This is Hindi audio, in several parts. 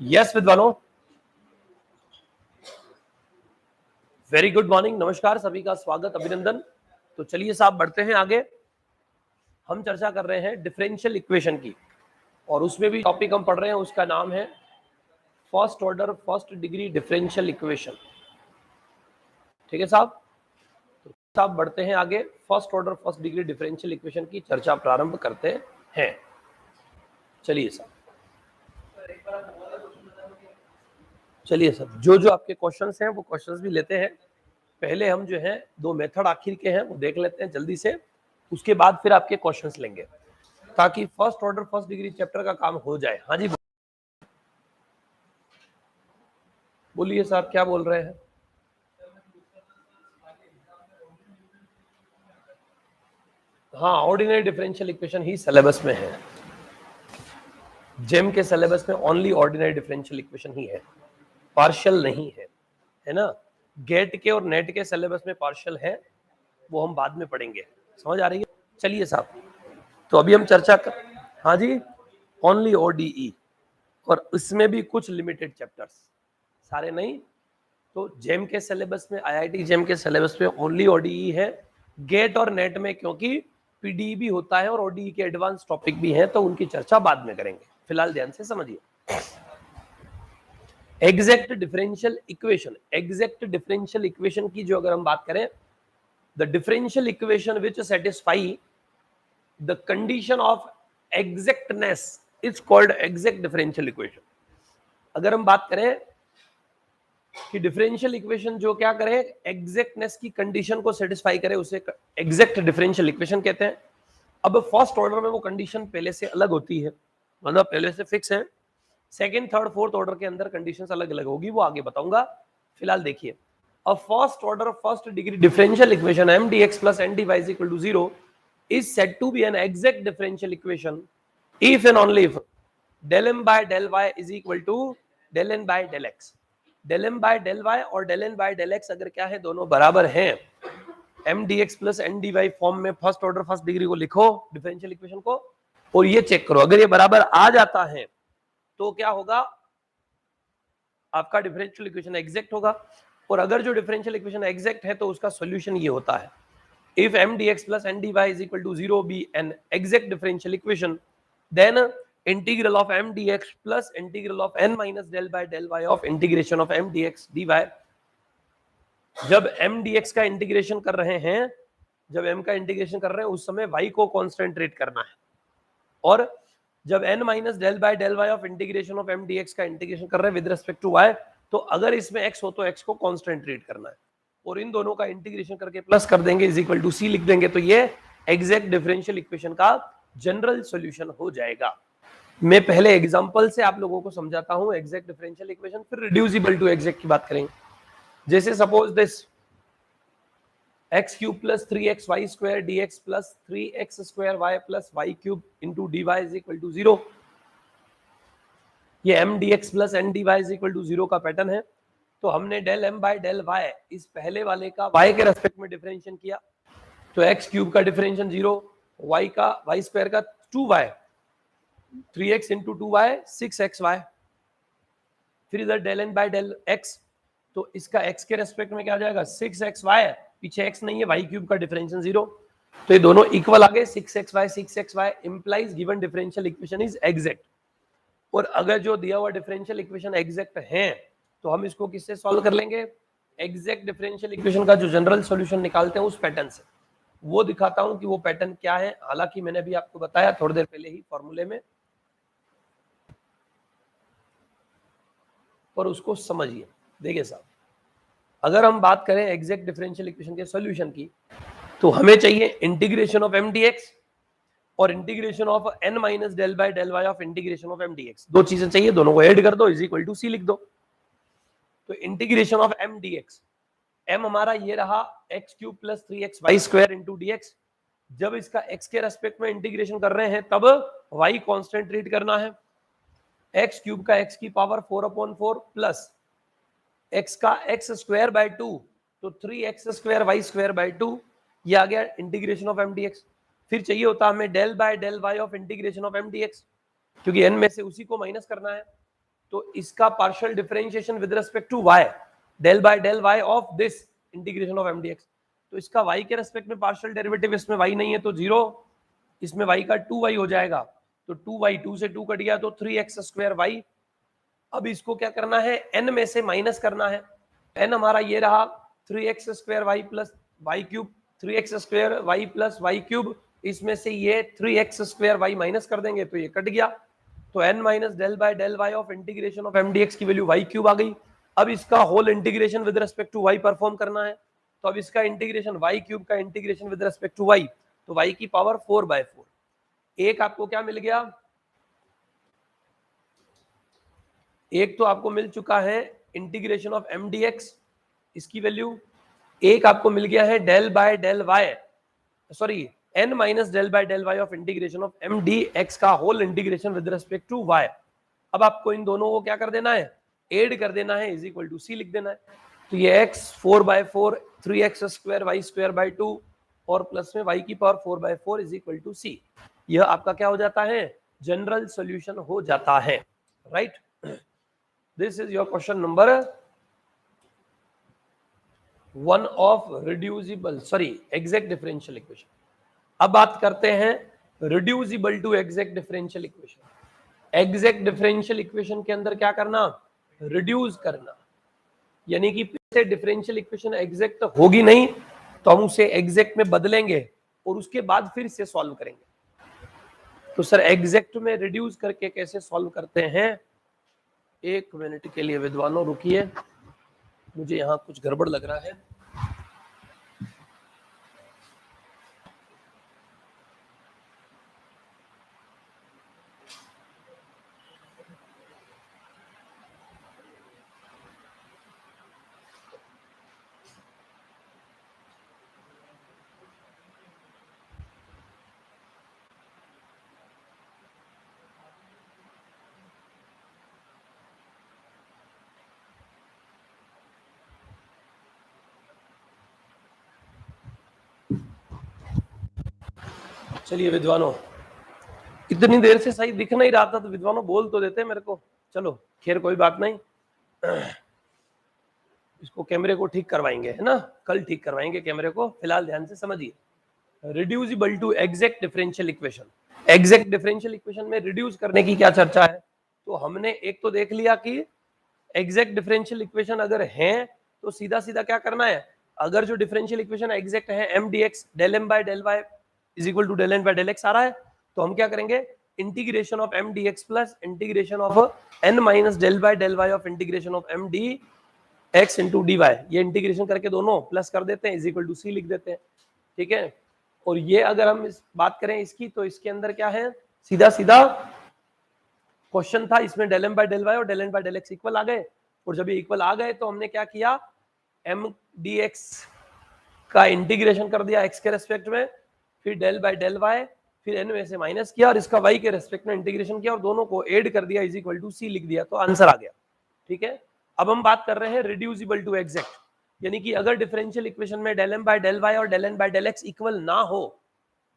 यस विद्वानों, वेरी गुड मॉर्निंग, नमस्कार, सभी का स्वागत, अभिनंदन। तो चलिए साहब बढ़ते हैं आगे। हम चर्चा कर रहे हैं डिफरेंशियल इक्वेशन की और उसमें भी टॉपिक हम पढ़ रहे हैं, उसका नाम है first order first degree differential equation. ठीक है साहब, तो साहब बढ़ते हैं आगे। First order first degree differential equation की चर्चा प्रारंभ करते हैं। चलिए साहब, चलिए साहब, जो जो आपके क्वेश्चंस हैं वो क्वेश्चंस भी लेते हैं। पहले हम जो है दो मेथड आखिर के हैं वो देख लेते हैं जल्दी से, उसके बाद फिर आपके क्वेश्चंस लेंगे ताकि first order first degree chapter का काम हो जाए। हाँ जी बोलिए साहब, क्या बोल रहे हैं? हाँ, ऑर्डिनरी डिफरेंशियल इक्वेशन ही सिलेबस में है। जेम के सिलेबस में ओनली ऑर्डिनरी डिफरेंशियल इक्वेशन ही है, पार्शियल नहीं है, है ना। गेट के और नेट के सिलेबस में पार्शियल है, वो हम बाद में पढ़ेंगे। समझ आ रही है? चलिए साहब, तो अभी हम चर्चा कर, हाँ जी, ओनली ओडीई, और इसमें भी कुछ लिमिटेड चैप्टर्स, सारे नहीं। तो जेम के सिलेबस में, आईआईटी जेम के सिलेबस में ओनली ओडीई है। गेट और नेट में क्योंकि पीडी भी होता है और ओडीई के एडवांस टॉपिक भी हैं, तो उनकी चर्चा बाद में करेंगे। फिलहाल ध्यान से समझिए। Exact differential equation, exact differential equation की जो अगर हम बात करें, the differential equation which satisfy the condition of exactness is called exact differential equation. अगर हम बात करें कि डिफरेंशियल इक्वेशन जो क्या करे, एग्जैक्टनेस की कंडीशन को सेटिस्फाई करे, उसे एग्जैक्ट डिफरेंशियल इक्वेशन कहते हैं। अब फर्स्ट ऑर्डर में वो कंडीशन पहले से अलग होती है, मतलब पहले से फिक्स है। सेकंड थर्ड फोर्थ ऑर्डर के अंदर कंडीशंस अलग अलग होगी, वो आगे बताऊंगा। फिलहाल देखिए, a first order first degree differential equation M D x plus N D Y is equal to 0 is said to be an exact differential equation if and only if del m by del y is equal to del n by del x। del m by del y और del n by del x अगर क्या है, दोनों बराबर हैं, m dx plus n dy form में फर्स्ट ऑर्डर फर्स्ट डिग्री को लिखो डिफरेंशियल इक्वेशन को, और ये चेक करो, अगर ये बराबर आ जाता है तो क्या होगा, आपका डिफरेंशियल इक्वेशन एग्जैक्ट होगा। और अगर जो डिफरेंशियल इक्वेशन एग्जैक्ट है तो उसका सॉल्यूशन ये होता है, if m dx plus n dy is equal to 0 be an exact differential equation, then integral of m dx plus integral of n minus del by del y of integration of m dx dy, जब m dx का इंटीग्रेशन कर रहे हैं, जब m का इंटीग्रेशन कर रहे हैं उस समय y को कॉन्स्टेंट्रेट करना है, और जब n minus del by del Y of integration of m dx का इंटीग्रेशन कर रहे हैं विद रिस्पेक्ट टू y, तो अगर इसमें x हो तो x को कॉन्स्टेंट्रेट करना है, और इन दोनों का इंटीग्रेशन करके प्लस कर देंगे इज इक्वल टू सी लिख देंगे, तो ये एग्जैक्ट डिफरेंशियल इक्वेशन का जनरल सॉल्यूशन हो जाएगा। मैं पहले एग्जांपल से आप लोगों को समझाता हूं एग्जैक्ट डिफरेंशियल इक्वेशन, फिर रिड्यूसिबल टू एग्जैक्ट की बात करेंगे। जैसे suppose this X cube plus 3xy square dx plus 3x square y plus y cube into dy is equal to 0। ये m dx plus n dy is equal to 0 का पैटर्न है। तो हमने del m by del y इस पहले वाले का y के रेस्पेक्ट में डिफरेंशिएशन किया, तो x क्यूब का डिफरेंशिएशन 0, y का y स्क्वायर का 2y, 3x into 2y 6xy, फिर इधर del n by del x, तो इसका x के रेस्पेक्ट में क्या हो जाएगा 6xy, पीछे x नहीं है, y क्यूब का डिफरेंशिएशन 0, तो ये दोनों इक्वल आ गए 6xy implies given differential equation is exact. और अगर जो दिया हुआ डिफरेंशियल इक्वेशन एग्जैक्ट है तो हम इसको किससे सॉल्व कर लेंगे, एग्जैक्ट डिफरेंशियल इक्वेशन का जो जनरल सॉल्यूशन निकालते हैं उस पैटर्न से। वो दिखाता हूं कि वो पैटर्न क्या है, हालांकि मैंने अभी आपको बताया थोड़ी देर पहले ही फॉर्मूले में, पर उसको समझिए। देखिए साहब, अगर हम बात करें एग्जैक्ट डिफरेंशियल इक्वेशन के सॉल्यूशन की, तो हमें चाहिए इंटीग्रेशन ऑफ m dx और integration of n minus del by del y of integration of m dx, दो चीजें चाहिए, दोनों को ऐड कर दो इज इक्वल टू सी लिख दो। तो integration of m dx, m हमारा ये रहा x cube plus 3xy square into dx, जब इसका x के रेस्पेक्ट में इंटीग्रेशन कर रहे हैं तब y कांस्टेंट ट्रीट करना है, x क्यूब का x की पावर 4/4 प्लस x का x स्क्वायर बाय 2, तो 3x square y square by 2, ये आ गया इंटीग्रेशन ऑफ m dx। फिर चाहिए होता हमें del by del y of integration of m dx, क्योंकि n में से उसी को माइनस करना है, तो इसका partial differentiation with respect to y, del by del y of this integration of mdx। तो इसका y के रेस्पेक्ट में पार्शियल डेरिवेटिव, इसमें y नहीं है तो 0, इसमें y का 2y हो जाएगा, तो 2y 2 से 2 कट गया तो 3x² y। अब इसको क्या करना है, n में से माइनस करना है। n हमारा ये रहा 3x² y plus y cube, 3x² y plus y cube, इसमें से ये 3x² y माइनस कर देंगे तो ये कट गया, तो n minus del by del y of integration of mdx की वैल्यू y क्यूब आ गई। अब इसका whole integration with respect to y perform करना है, तो अब इसका इंटीग्रेशन y क्यूब का integration with respect to y, तो y की पावर 4/4। एक आपको क्या मिल गया, एक तो आपको मिल चुका है इंटीग्रेशन ऑफ mdx, इसकी वैल्यू, एक आपको मिल गया है del by del y, sorry n minus del by del y of integration of mdx का whole integration with respect to y। अब आपको इन दोनों को क्या कर देना है, ऐड कर देना है, इज इक्वल टू c लिख देना है। तो ये x 4/4 3x² y²/2 और प्लस में y की power 4/4 is equal to c। यह आपका क्या हो जाता है, जनरल सॉल्यूशन हो जाता है, right. This is your question number 1 of reducible, sorry exact differential equation. अब बात करते हैं reducible to exact differential equation. Exact differential equation के अंदर क्या करना, रिड्यूस करना, यानी कि फिर से डिफरेंशियल इक्वेशन एग्जैक्ट होगी नहीं तो हम उसे एग्जैक्ट में बदलेंगे और उसके बाद फिर से सॉल्व करेंगे। तो सर एग्जैक्ट में रिड्यूस करके कैसे सॉल्व करते हैं, एक मिनट के लिए विद्वानों रुकिए, मुझे यहाँ कुछ गड़बड़ लग रहा है। चलिए विद्वानों, इतनी देर से सही दिख नहीं रहा था तो विद्वानों बोल तो देते मेरे को, चलो खैर कोई बात नहीं, इसको कैमरे को ठीक करवाएंगे, है ना, कल ठीक करवाएंगे कैमरे को, फिलहाल ध्यान से समझिए। Reducible to exact differential equation, exact differential equation में रिड्यूस करने की क्या चर्चा है। तो हमने एक तो देख लिया कि एग्जैक्ट डिफरेंशियल इक्वेशन अगर है तो सीधा सीधा क्या करना है, अगर जो डिफरेंशियल इक्वेशन एग्जैक्ट है mdx del m by del y is equal to del n by del x आ रहा है, तो हम क्या करेंगे, integration of mdx plus integration of n minus del by del y of integration of mdx into dy, ये इंटीग्रेशन करके दोनों प्लस कर देते हैं, इज इक्वल टू c लिख देते हैं, ठीक है। और ये अगर हम इस बात करें इसकी, तो इसके अंदर क्या है, सीधा सीधा क्वेश्चन था, इसमें del m by del y और del n by del x equal आ गए, और जब ये इक्वल आ गए तो हमने क्या किया, mdx का इंटीग्रेशन कर दिया x के रेस्पेक्ट में, फिर डेल बाय डेल y, फिर n में से माइनस किया और इसका y के रेस्पेक्ट में इंटीग्रेशन किया और दोनों को ऐड कर दिया, इज इक्वल टू c लिख दिया, तो आंसर आ गया, ठीक है। अब हम बात कर रहे हैं रिड्यूसिबल टू एग्जैक्ट, यानी कि अगर डिफरेंशियल इक्वेशन में del m by del y और del n by del x equal ना हो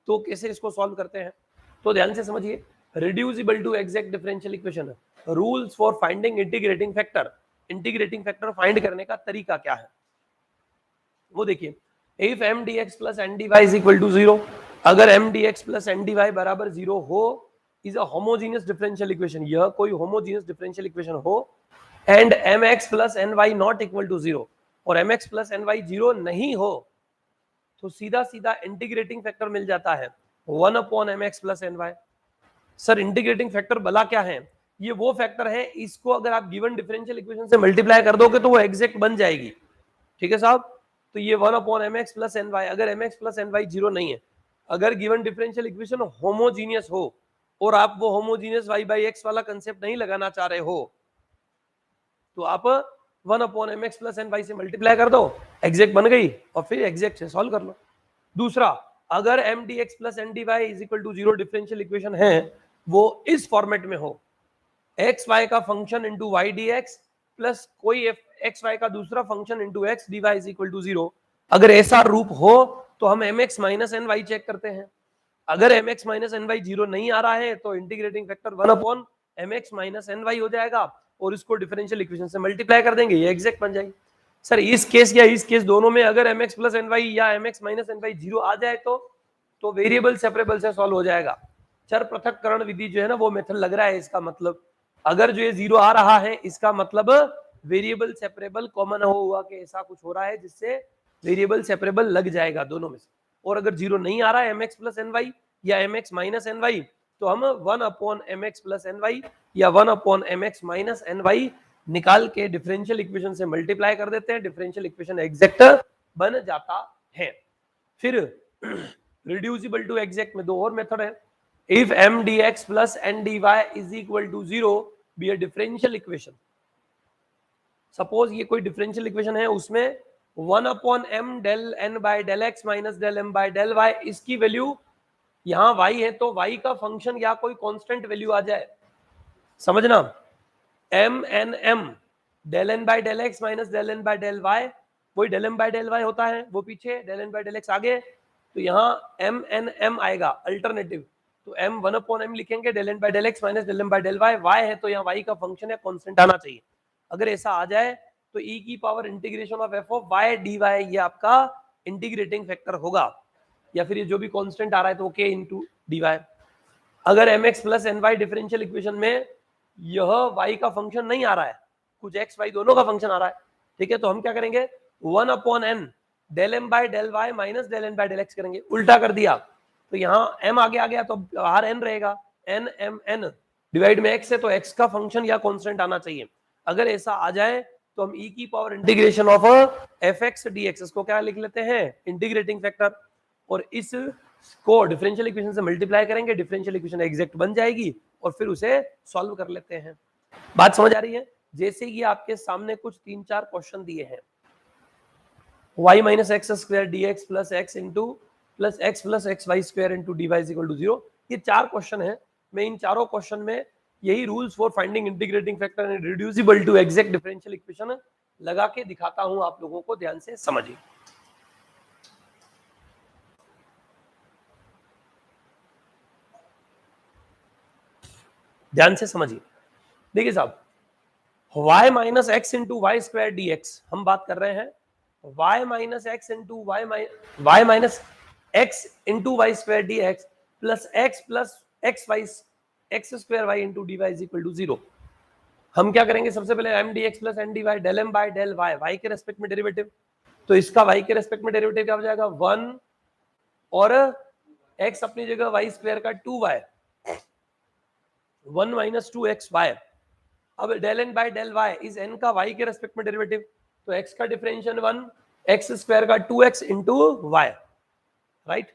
तो कैसे इसको सॉल्व करते हैं। तो ध्यान से समझिए, reducible to exact differential equation, rules for finding integrating factor, integrating factor find करने का तरीका क्या है वो देखिए। If mdx plus ndy is equal to 0, अगर mdx प्लस ndy बराबर 0 हो, is a homogeneous differential equation, यह कोई होमोजेनियस डिफरेंशियल इक्वेशन हो, and mx plus ny not equal to 0, और mx प्लस ny 0 नहीं हो, तो सीधा सीधा इंटीग्रेटिंग फैक्टर मिल जाता है 1 upon mx plus ny। Sir integrating factor भला क्या है, ये वो फैक्टर है, इसको अगर आप गिवन डिफरेंशियल इक्वेशन से मल्टीप्लाई कर दोगे तो वो एग्जैक्ट बन जाएगी, ठीक है साहब। तो ये 1 अपॉन mx प्लस ny, अगर mx प्लस ny 0 नहीं है, अगर गिवन डिफरेंशियल इक्वेशन होमोजीनियस हो और आप वो होमोजीनियस y बाई x वाला कंसेप्ट नहीं लगाना चाह रहे हो, तो आप 1 अपॉन mx प्लस ny से मल्टीप्लाई कर दो, एग्जैक्ट बन गई, और फिर एग्जैक्ट से सॉल्व कर लो। दूसरा, अगर mdx plus ndy is equal to 0 differential equation है, वो इस फॉर्मेट में हो, एक्स वाई का function into Y D x plus कोई एक्स वाई का दूसरा function into X D Y is equal to 0, अगर ऐसा रूप हो तो हम M x minus N Y check करते हैं। अगर M x minus N Y 0 नहीं आ रहा है तो integrating factor 1 upon M x minus N Y हो जाएगा, और इसको डिफरेंशियल इक्वेशन से मल्टीप्लाई कर देंगे, ये एग्जैक्ट बन जाएगी। सर इस केस या इस केस दोनों में अगर mx प्लस एन वाई या mx माइनस एन वाई 0 आ जाए तो वेरिएबल सेपरेबल से सॉल्व हो जाएगा। चर पृथक्करण विधि जो है ना वो मेथड लग रहा है, इसका मतलब अगर जो ये 0 आ रहा है इसका मतलब वेरिएबल सेपरेबल कॉमन हुआ कि ऐसा कुछ हो रहा है जिससे वेरिएबल सेपरेबल लग जाएगा दोनों में से। और अगर 0 नहीं आ रहा है mx प्लस एन वाई या mx माइनस एन वाई तो हम 1/mx प्लस एन वाई या 1/mx माइनस एन वाई निकाल के डिफरेंशियल इक्वेशन से मल्टीप्लाई कर देते हैं, डिफरेंशियल इक्वेशन एग्जैक्ट बन जाता है। फिर रिड्यूसिबल टू एग्जैक्ट में दो और मेथड है। If m dx plus n dy is equal to 0 be a differential equation। Suppose ये कोई डिफरेंशियल इक्वेशन है, उसमें 1/m del n by del x minus del m by del y, इसकी वैल्यू यहां y है तो y का फंक्शन या कोई कांस्टेंट वैल्यू आ जाए, समझना। m n m del n by del x minus del n by del y, वही del m by del y होता है, वो पीछे del n by del x आगे, तो यहाँ m n m आएगा अल्टरनेटिव, तो m 1/m लिखेंगे, del n by del x minus del m by del y, y है तो यहाँ y का फंक्शन है, कांस्टेंट आना चाहिए। अगर ऐसा आ जाए तो e की power integration of f of y dy ये आपका इंटीग्रेटिंग फैक्टर होगा, या फिर ये जो भी कांस्टेंट आ रहा है तो k इंटू डी वाई। अगर mx plus N Y differential equation में यह y का फंक्शन नहीं आ रहा है, कुछ x y दोनों का फंक्शन आ रहा है, ठीक है, तो हम क्या करेंगे 1/n del m by del y minus del n by del x करेंगे, उल्टा कर दिया तो यहाँ m आगे आ गया तो बाहर n रहेगा, n m n डिवाइड में x है तो x का फंक्शन या कांस्टेंट आना चाहिए। अगर ऐसा आ जाए तो हम e की power integration of fx dx इसको क्या लिख लेते हैं, इंटीग्रेटिंग फैक्टर, और इस को डिफरेंशियल इक्वेशन से मल्टीप्लाई करेंगे, डिफरेंशियल इक्वेशन एग्जैक्ट बन जाएगी और फिर उसे सॉल्व कर लेते हैं। बात समझ आ रही है? जैसे ये आपके सामने कुछ 3-4 क्वेश्चन दिए हैं, y minus x square D x plus x into plus x Y square into D Y equal to 0, ये 4 क्वेश्चन है। मैं इन चारों क्वेश्चन में यही rules for finding integrating factor and reducible to exact differential equation लगा के दिखाता हूं, आप लोगों को ध्यान से समझिए। ध्यान से समझिए, देखिए साहब, y minus x into Y square D X हम बात कर रहे हैं, y minus x into Y minus x into Y square D x plus x Y x square Y into D Y equal to 0। हम क्या करेंगे, सबसे पहले M D x plus N D Y del M by del Y, Y के रेस्पेक्ट में डेरिवेटिव, तो इसका वाई के रेस्पेक्ट में डेरिवेटिव क्या हो जाएगा 1 और x अपनी जगह वाई स्क्वायर का 2y, 1 माइनस 2xy। अब del N by del Y is n का y के रेस्पेक्ट में डेरिवेटिव, तो x का डिफरेंशियल 1, x स्क्वायर का 2x इंटू वाई, राइट।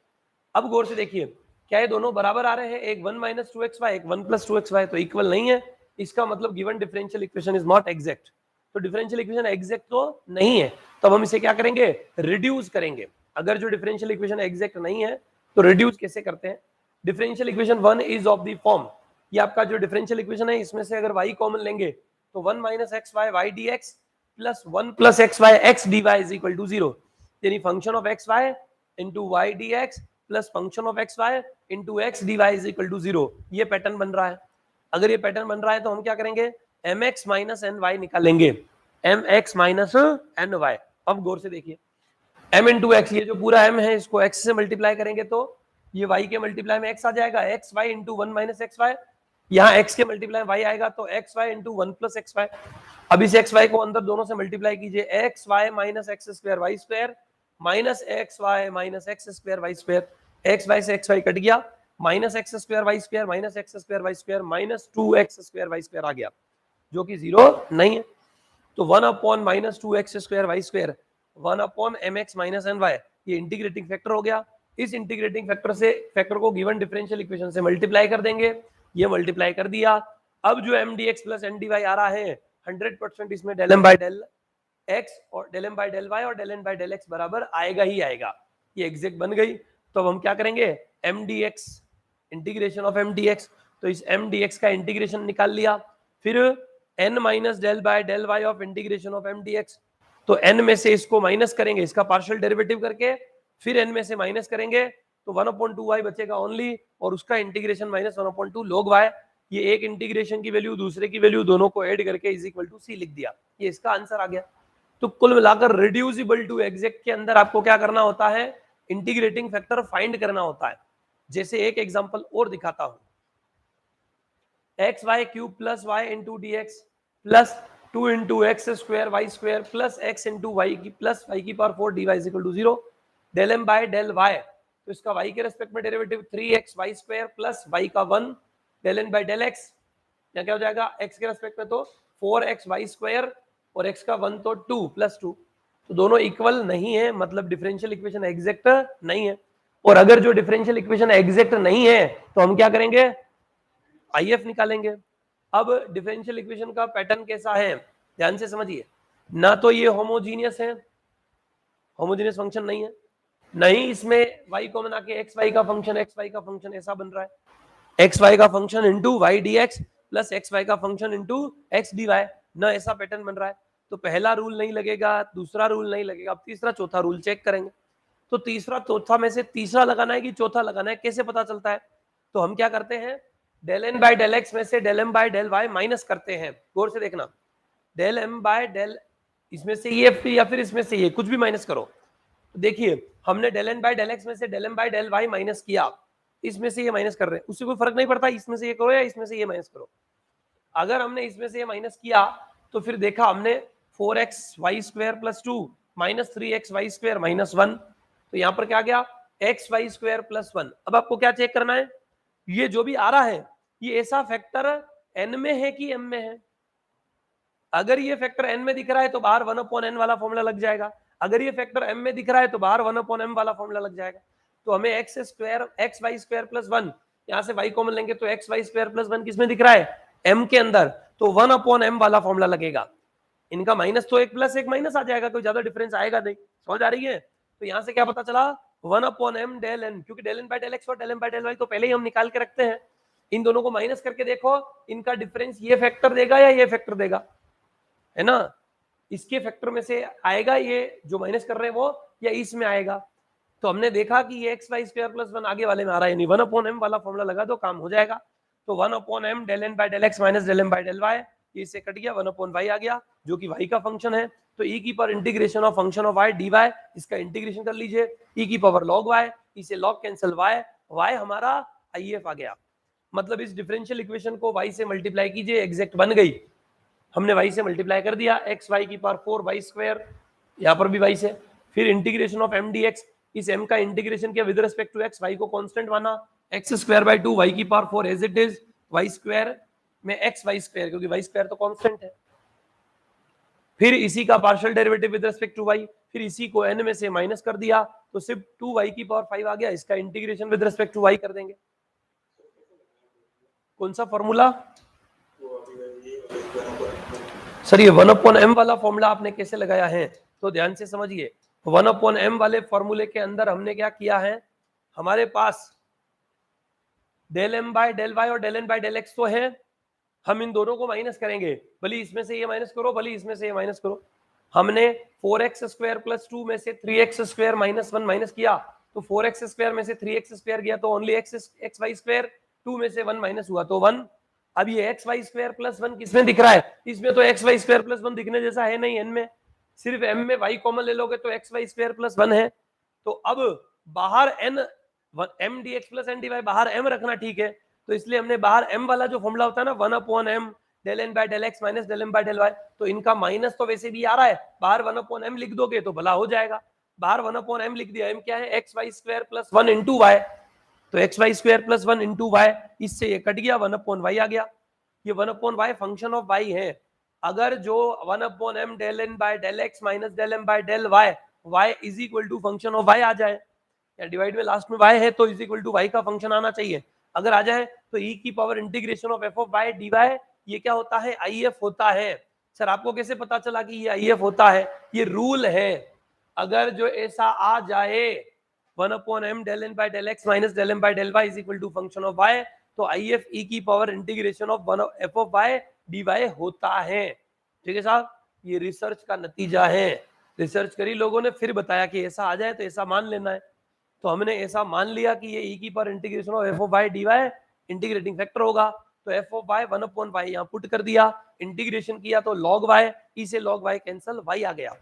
अब गौर से देखिए, क्या ये दोनों बराबर आ रहे हैं, एक 1 माइनस 2xy एक 1 प्लस 2xy, तो इक्वल नहीं है, इसका मतलब given differential equation is not exact. तो डिफरेंशियल इक्वेशन एग्जैक्ट तो नहीं है, तब हम इसे क्या करेंगे, रिड्यूस करेंगे। अगर जो डिफरेंशियल इक्वेशन एग्जैक्ट नहीं है तो रिड्यूस कैसे करते हैं, differential equation 1 is of the form, ये आपका जो डिफरेंशियल इक्वेशन है इसमें से अगर y कॉमन लेंगे तो 1 minus x Y Y D x plus 1 plus x Y X D Y is equal to 0, यानी function of X Y into Y D x plus function of X Y into X D Y is equal to 0। ये पैटर्न बन रहा है। अगर ये पैटर्न बन रहा है तो हम क्या करेंगे, M x minus N Y निकालेंगे, M x minus N Y. अब गौर से देखिए, m इंटू एक्स, ये जो पूरा m है इसको x से मल्टीप्लाई करेंगे तो ये y के मल्टीप्लाई में x आ जाएगा, x Y into 1 minus x Y, यहाँ x के मल्टीप्लाई y आएगा तो x Y into 1 plus x Y. अब इस एक्स वाई को अंदर दोनों से मल्टीप्लाई कीजिए, X Y minus x square Y square minus x Y minus x square Y square, X Y से एक्स वाई कट गया, minus x square Y square minus x square Y square minus 2x square Y square आ गया, जो कि 0 नहीं है। तो 1 upon minus 2x square Y square 1 upon M x minus N Y, ये इंटीग्रेटिंग फैक्टर हो गया। इस इंटीग्रेटिंग फैक्टर को गिवन डिफरेंशियल इक्वेशन से मल्टीप्लाई कर देंगे, ये मल्टीप्लाई कर दिया। अब जो M D x plus N D Y आ रहा है 100% इसमें del M by del x और del M by del Y और del N by del X बराबर आएगा ही आएगा, ये एग्जैक्ट बन गई। तो अब हम क्या करेंगे, M D X integration of M D X, तो इस एम डी एक्स का इंटीग्रेशन निकाल लिया, फिर n minus del by del Y of integration of M D X, तो n में से इसको माइनस करेंगे, इसका पार्शियल डेरिवेटिव करके फिर n में से माइनस करेंगे तो 1/2y बचेगा ओनली, और उसका इंटीग्रेशन माइनस 1/2 log y, ये एक इंटीग्रेशन की वैल्यू दूसरे की वैल्यू दोनों को ऐड करके इज इक्वल टू सी लिख दिया, ये इसका आंसर आ गया। तो कुल मिलाकर रिड्यूसिबल टू एग्जैक्ट के अंदर आपको क्या करना होता है, इंटीग्रेटिंग फैक्टर फाइंड करना होता है। जैसे एक एग्जांपल और दिखाता हूं, X Y cube plus Y into D x plus 2 into X square Y square plus x into Y की प्लस वाई की power 4 D Y is equal to 0, del M by del Y, तो इसका वाई के रेस्पेक्ट में derivative 3x Y square plus Y का 1 del N by del X, या क्या हो जाएगा x के रेस्पेक्ट में तो 4x वाई स्क्वायर और x का 1 तो 2 प्लस 2, तो दोनों इक्वल नहीं है, मतलब डिफरेंशियल इक्वेशन एग्जैक्ट नहीं है। और अगर जो डिफरेंशियल इक्वेशन एग्जैक्ट नहीं है तो हम क्या करेंगे, आईएफ निकालेंगे। अब डिफरेंशियल इक्वेशन का पैटर्न कैसा है, ध्यान से समझिए, ना तो ये होमोजीनियस है, होमोजीनियस फंक्शन नहीं है, नहीं इसमें y कॉमन आके एक्स वाई का फंक्शन ऐसा बन रहा है, एक्स वाई का function into Y D x plus x Y का function into X D Y, ना ऐसा पैटर्न बन रहा है। तो पहला रूल नहीं लगेगा, दूसरा रूल नहीं लगेगा, अब तीसरा चौथा रूल चेक करेंगे। तो तीसरा चौथा में से तीसरा लगाना है कि चौथा लगाना है, कैसे पता चलता है, तो हम क्या करते हैं, del N by del X में से del M by del Y minus करते हैं। गौर से देखना, डेल एम बाय डेल, इसमें से ये या फिर इसमें से ये कुछ भी माइनस करो। तो देखिए हमने del N by del X में से del M by del Y minus किया, इसमें से ये माइनस कर रहे हैं, उससे कोई फर्क नहीं पड़ता इसमें से ये करो या इसमें से ये माइनस करो। अगर हमने इसमें से ये माइनस किया तो फिर देखा हमने 4x Y square plus 2 minus 3x Y square minus 1, तो यहां पर क्या गया x वाई स्क्वायर प्लस 1। अब आपको क्या चेक करना है, ये जो भी आ रहा है ये ऐसा फैक्टर n में है कि m में है। अगर ये फैक्टर n में दिख रहा है तो बाहर 1/n वाला फॉर्मूला लग जाएगा, अगर ये फैक्टर m में दिख रहा है तो बाहर 1/m वाला फॉर्मूला लग जाएगा। तो हमें x square x Y square plus 1, यहां से y कॉमन लेंगे तो x वाई स्क्वायर प्लस 1 किसमें दिख रहा है, m के अंदर, तो 1/m वाला फॉर्मूला लगेगा। इनका माइनस तो एक प्लस एक माइनस आ जाएगा, कोई ज्यादा डिफरेंस आएगा नहीं, समझ आ रही है। तो यहां से क्या पता चला 1/m डेल n, क्योंकि del n by del x और del m by del y तो पहले ही हम निकाल के रखते हैं। इन दोनों को माइनस करके देखो इनका डिफरेंस ये फैक्टर देगा या ये फैक्टर देगा, है ना, इसके फैक्टर में से आएगा ये जो माइनस कर रहे हैं वो, या इसमें आएगा। तो हमने देखा कि ये एक्स वाई स्क्वायर प्लस 1 आगे वाले में आ रहा है, यानी 1/m वाला फॉर्मूला लगा दो काम हो जाएगा। तो 1/m del N by del x minus del M by del Y, ये इससे कट गया, 1/y आ गया जो कि y का फंक्शन है। तो e की power integration of function of y dy, इसका इंटीग्रेशन कर लीजिए, e की पावर log y, इसे log कैंसिल y हमारा if आ गया। मतलब इस डिफरेंशियल इक्वेशन को y से मल्टीप्लाई कीजिए, एग्जैक्ट बन गई। हमने y से मल्टीप्लाई कर दिया, एक्स वाई की पावर 4 वाई स्क्वायर, यहाँ पर भी y से, फिर इंटीग्रेशन ऑफ m dx, इस m का इंटीग्रेशन किया with respect to x, y को कांस्टेंट माना, x स्क्वायर बाय 2 y की power 4 as it is, y square में x वाई स्क्वायर, क्योंकि y स्क्वायर तो कांस्टेंट है, फिर इसी का partial derivative with respect to y, फिर इसी को n में से माइनस कर दिया तो सिर्फ 2y की पावर 5 आ गया, इसका integration with respect to y कर देंगे। कौन सा फॉर्मूला सर, ये 1/m वाला फॉर्मूला आपने कैसे लगाया है, तो ध्यान से समझिए, 1/m वाले फॉर्मूले के अंदर हमने क्या किया है, हमारे पास del M by del Y और del N by del x तो है, हम इन दोनों को माइनस करेंगे, भले इसमें से ये माइनस करो भले इसमें से ये माइनस करो। हमने 4x स्क्वायर प्लस 2 में से 3x स्क्वायर माइनस 1 माइनस किया, तो 4x स्क्वायर में से 3x स्क्वायर गया तो ओनली x वाई स्क्वायर, 2 में से 1 माइनस हुआ तो 1। अब ये एक्स वाई स्क्वायर प्लस 1 किसमें दिख रहा है, इसमें तो एक्स वाई स्क्वायर प्लस 1 दिखने जैसा है नहीं, एन में, सिर्फ एम में y कॉमन ले लोगे तो एक्स वाई स्क्वायर प्लस 1 है। तो अब बाहर n m dx plus n dy, बाहर m रखना ठीक है, तो इसलिए हमने बाहर m वाला जो फॉर्मूला होता है ना 1/m del n by del x minus del m by del y, तो इनका माइनस तो वैसे भी आ रहा है, बाहर 1/m लिख दोगे तो भला हो जाएगा, बाहर 1/m लिख दिया, m क्या है X Y square plus 1 into Y, तो x Y square plus 1 into Y, इससे ये कट गया, 1/y आ गया, ये 1/y फंक्शन ऑफ y है। अगर जो 1/m del n by del x minus del m by del y, y is equal to function of y आ जाए, या डिवाइड में लास्ट में y है तो इज इक्वल टू y का फंक्शन आना चाहिए, अगर आ जाए तो e की power integration of f of y dy, ये क्या होता है, if होता है। सर आपको कैसे पता चला कि ये if होता है, ये रूल है, अगर जो ऐसा आ जाए 1/m del n by del x minus del m by del y is equal to function of y, तो if e की power integration of f of y dy होता है। ठीक है साहब, ये रिसर्च का नतीजा है, रिसर्च करी लोगों ने, फिर बताया कि ऐसा आ जाए तो ऐसा मान लेना है, तो हमने ऐसा मान लिया कि ये e की power integration of f of y dy integrating factor होगा, तो एफ ऑफ वाई 1/y यहाँ पुट कर दिया, इंटीग्रेशन किया तो log y, इसे log y कैंसल, y आ गया।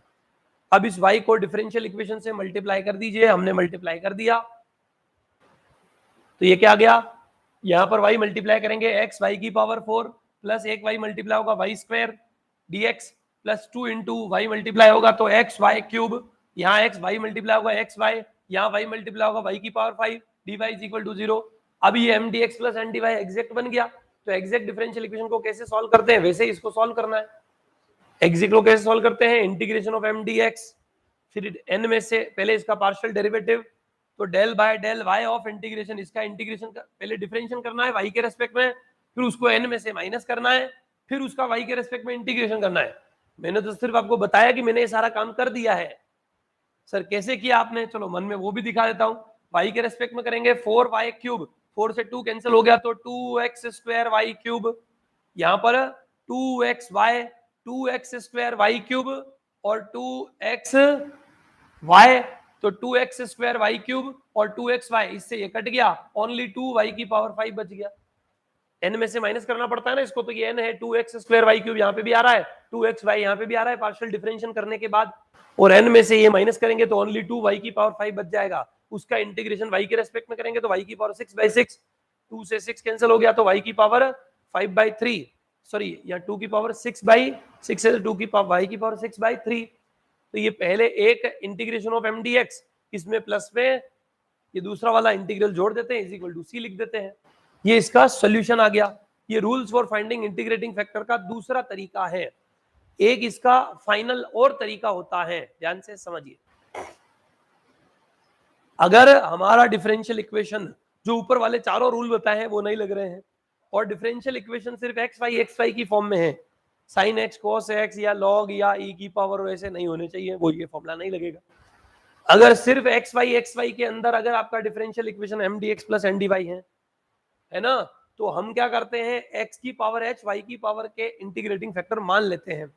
अब इस y को डिफरेंशियल इक्वेशन से मल्टीप्लाई कर दीजिए, हमने मल्टीप्लाई कर दिया तो ये क्या आ गया, यहां पर y मल्टीप्लाई करेंगे x y की पावर 4 प्लस एक y मल्टीप्लाई होगा y square dx plus 2 into y multiply होगा तो एक्स वाई क्यूब, यहाँ एक्स वाई मल्टीप्लाई होगा एक्स वाई, यहाँ वाई मल्टीप्लाई होगा वाई की power 5, d Y is equal to 0। अब ये m D x plus N D y exact बन गया। तो एग्जैक्ट डिफरेंशियल इक्वेशन को कैसे सॉल्व करते हैं, वैसे ही इसको सॉल्व करना है। एग्जैक्ट को कैसे सॉल्व करते हैं, integration of M D x, फिर एन में से पहले इसका पार्शियल डेरिवेटिव, तो del by del Y of integration, इसका इंटीग्रेशन पहले डिफरेंशियल करना है वाई के रेस्पेक्ट में, फिर उसको एन में से माइनस करना है, फिर उसका वाई के रेस्पेक्ट में इंटीग्रेशन करना है। मैंने तो सिर्फ आपको बताया कि मैंने ये सारा काम कर दिया है। सर कैसे किया आपने, चलो मन में वो भी दिखा देता हूं। वाई के रेस्पेक्ट में करेंगे 4y क्यूब, 4 से 2 कैंसिल हो गया तो 2x स्क्वायर वाई क्यूब, यहाँ पर 2x स्क्वायर वाई क्यूब और 2x y, तो 2x स्क्वायर वाई क्यूब और 2xy, इससे ये कट गया, ओनली 2y की पावर 5 बच गया। n में से माइनस करना पड़ता है ना इसको, तो ये n है 2x स्क्वायर वाई क्यूब, यहाँ पे भी आ रहा है 2xy, यहाँ पे भी आ रहा है पार्शियल डिफरेंशियल करने के बाद, और n में से ये माइनस करेंगे तो ओनली 2y की पावर 5 बच जाएगा। उसका इंटीग्रेशन y के रेस्पेक्ट में करेंगे तो y की पावर 6/6, 2 से 6 कैंसिल हो गया तो y की पावर 5/3, सॉरी यहाँ 2 की पावर 6/6 है, 2 की पावर y की पावर 6/3। तो ये पहले एक integration of M D x, इसमें प्लस में ये दूसरा वाला इंटीग्रल जोड़ देते हैं, इज इक्वल टू सी लिख देते हैं, ये इसका सॉल्यूशन आ गया। ये rules for finding integrating factor का दूसरा तरीका है। एक इसका फाइनल और तरीका होता है, ध्यान से समझिए। अगर हमारा डिफरेंशियल इक्वेशन जो ऊपर वाले चारों रूल बताए हैं वो नहीं लग रहे हैं, और डिफरेंशियल इक्वेशन सिर्फ एक्स वाई की फॉर्म में है, साइन एक्स कॉस एक्स या लॉग या ई की पावर ऐसे नहीं होने चाहिए, वो ये फॉर्मूला नहीं लगेगा। अगर सिर्फ एक्स वाई के अंदर अगर आपका differential equation M D x plus N D y है ना, तो हम क्या करते हैं, x की पावर h y की पावर के इंटीग्रेटिंग फैक्टर मान लेते हैं।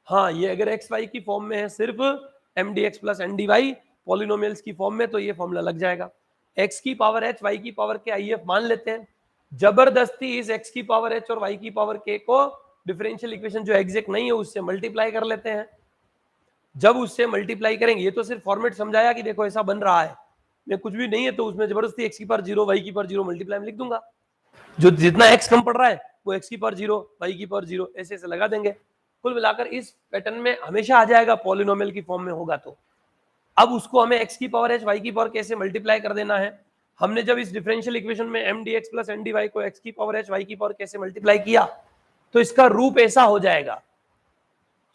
हाँ, ये अगर x y की फॉर्म में है सिर्फ m D x plus N D y polynomials की फॉर्म में, तो ये फॉर्मूला लग जाएगा। x की पावर h y की पावर के आई एफ मान लेते हैं, जबरदस्ती इस x की पावर h और y की पावर k को डिफरेंशियल इक्वेशन जो एग्जैक्ट नहीं है उससे मल्टीप्लाई कर लेते हैं। जब उससे मल्टीप्लाई करेंगे, ये तो सिर्फ फॉर्मेट समझाया कि देखो ऐसा बन रहा है, मैं कुछ भी नहीं है तो उसमें जबरदस्ती x की पावर 0 y की पावर 0 मल्टीप्लाई में लिख दूंगा, जो जितना x कम पड़ रहा है वो x की पावर 0 y की पावर 0 ऐसे ऐसे लगा देंगे। कुल मिलाकर इस पैटर्न में हमेशा आ जाएगा, पॉलिनोमियल की फॉर्म में होगा तो। अब उसको हमें x की पावर h y की पावर कैसे मल्टीप्लाई कर देना है, हमने जब इस डिफरेंशियल इक्वेशन में m D x plus N D y को x की पावर h y की पावर कैसे मल्टीप्लाई किया, तो इसका रूप ऐसा हो जाएगा।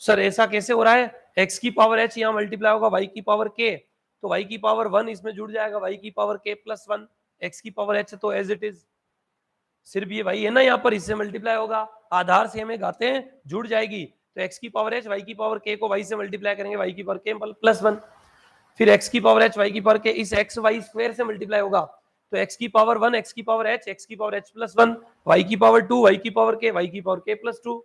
सर ऐसा कैसे हो रहा है, x की पावर h यहाँ मल्टीप्लाई होगा y की पावर k, तो y की पावर 1 इसमें जुड़ जाएगा, y की पावर k प्लस 1, x की पावर h तो एज इट इज, सिर्फ ये y है ना यहाँ पर, इससे मल्टीप्लाई होगा, आधार से हमें गाते हैं जुड़ जाएगी, तो x की पावर h y की पावर k को y से मल्टीप्लाई करेंगे, y की पावर k प्लस 1, फिर x की पावर h y की पावर k इस x y स्क्वायर से मल्टीप्लाई होगा, तो x की पावर 1 x की पावर h प्लस 1, y की पावर 2 y की पावर k प्लस 2,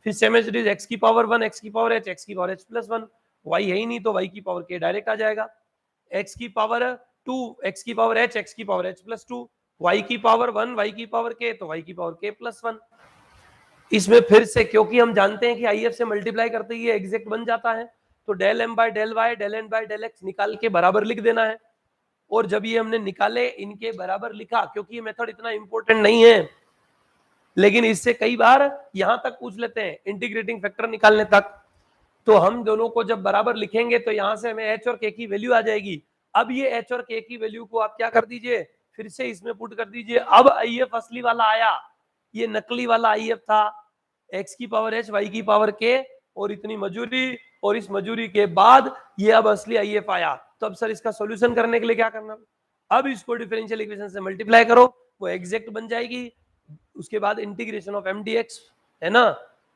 फिर same as it is x की पावर 1 x की पावर h प्लस 1, y है ही नहीं तो y की पावर k डायरेक्ट आ जाएगा, x की पावर 2 x की पावर h प्लस 2, y की पावर 1 y की पावर k, तो y की पावर k प्लस 1। इसमें फिर से क्योंकि हम जानते हैं कि IF से मल्टीप्लाई करते ही एग्जैक्ट बन जाता है, तो del m by del y del n by del x निकाल के बराबर लिख देना है। और जब ये हमने निकाले, इनके बराबर लिखा, क्योंकि ये मेथड इतना इंपॉर्टेंट नहीं है, लेकिन इससे कई बार यहां तक पूछ लेते हैं इंटीग्रेटिंग फैक्टर निकालने तक, तो हम दोनों को जब बराबर लिखेंगे तो यहां से हमें h और k की वैल्यू आ जाएगी। अब ये h और k की वैल्यू को आप क्या कर दीजिए, फिर से इसमें पुट कर दीजिए। अब IF असली वाला आया, ये नकली वाला IF था, x की पावर h y की पावर k और इतनी मजूरी, और इस मजूरी के बाद ये अब असली IF आया। तो अब सर इसका सॉल्यूशन करने के लिए क्या करना, अब इसको डिफरेंशियल इक्वेशन से मल्टीप्लाई करो, वो एग्जैक्ट बन जाएगी। उसके बाद integration of M D x है ना,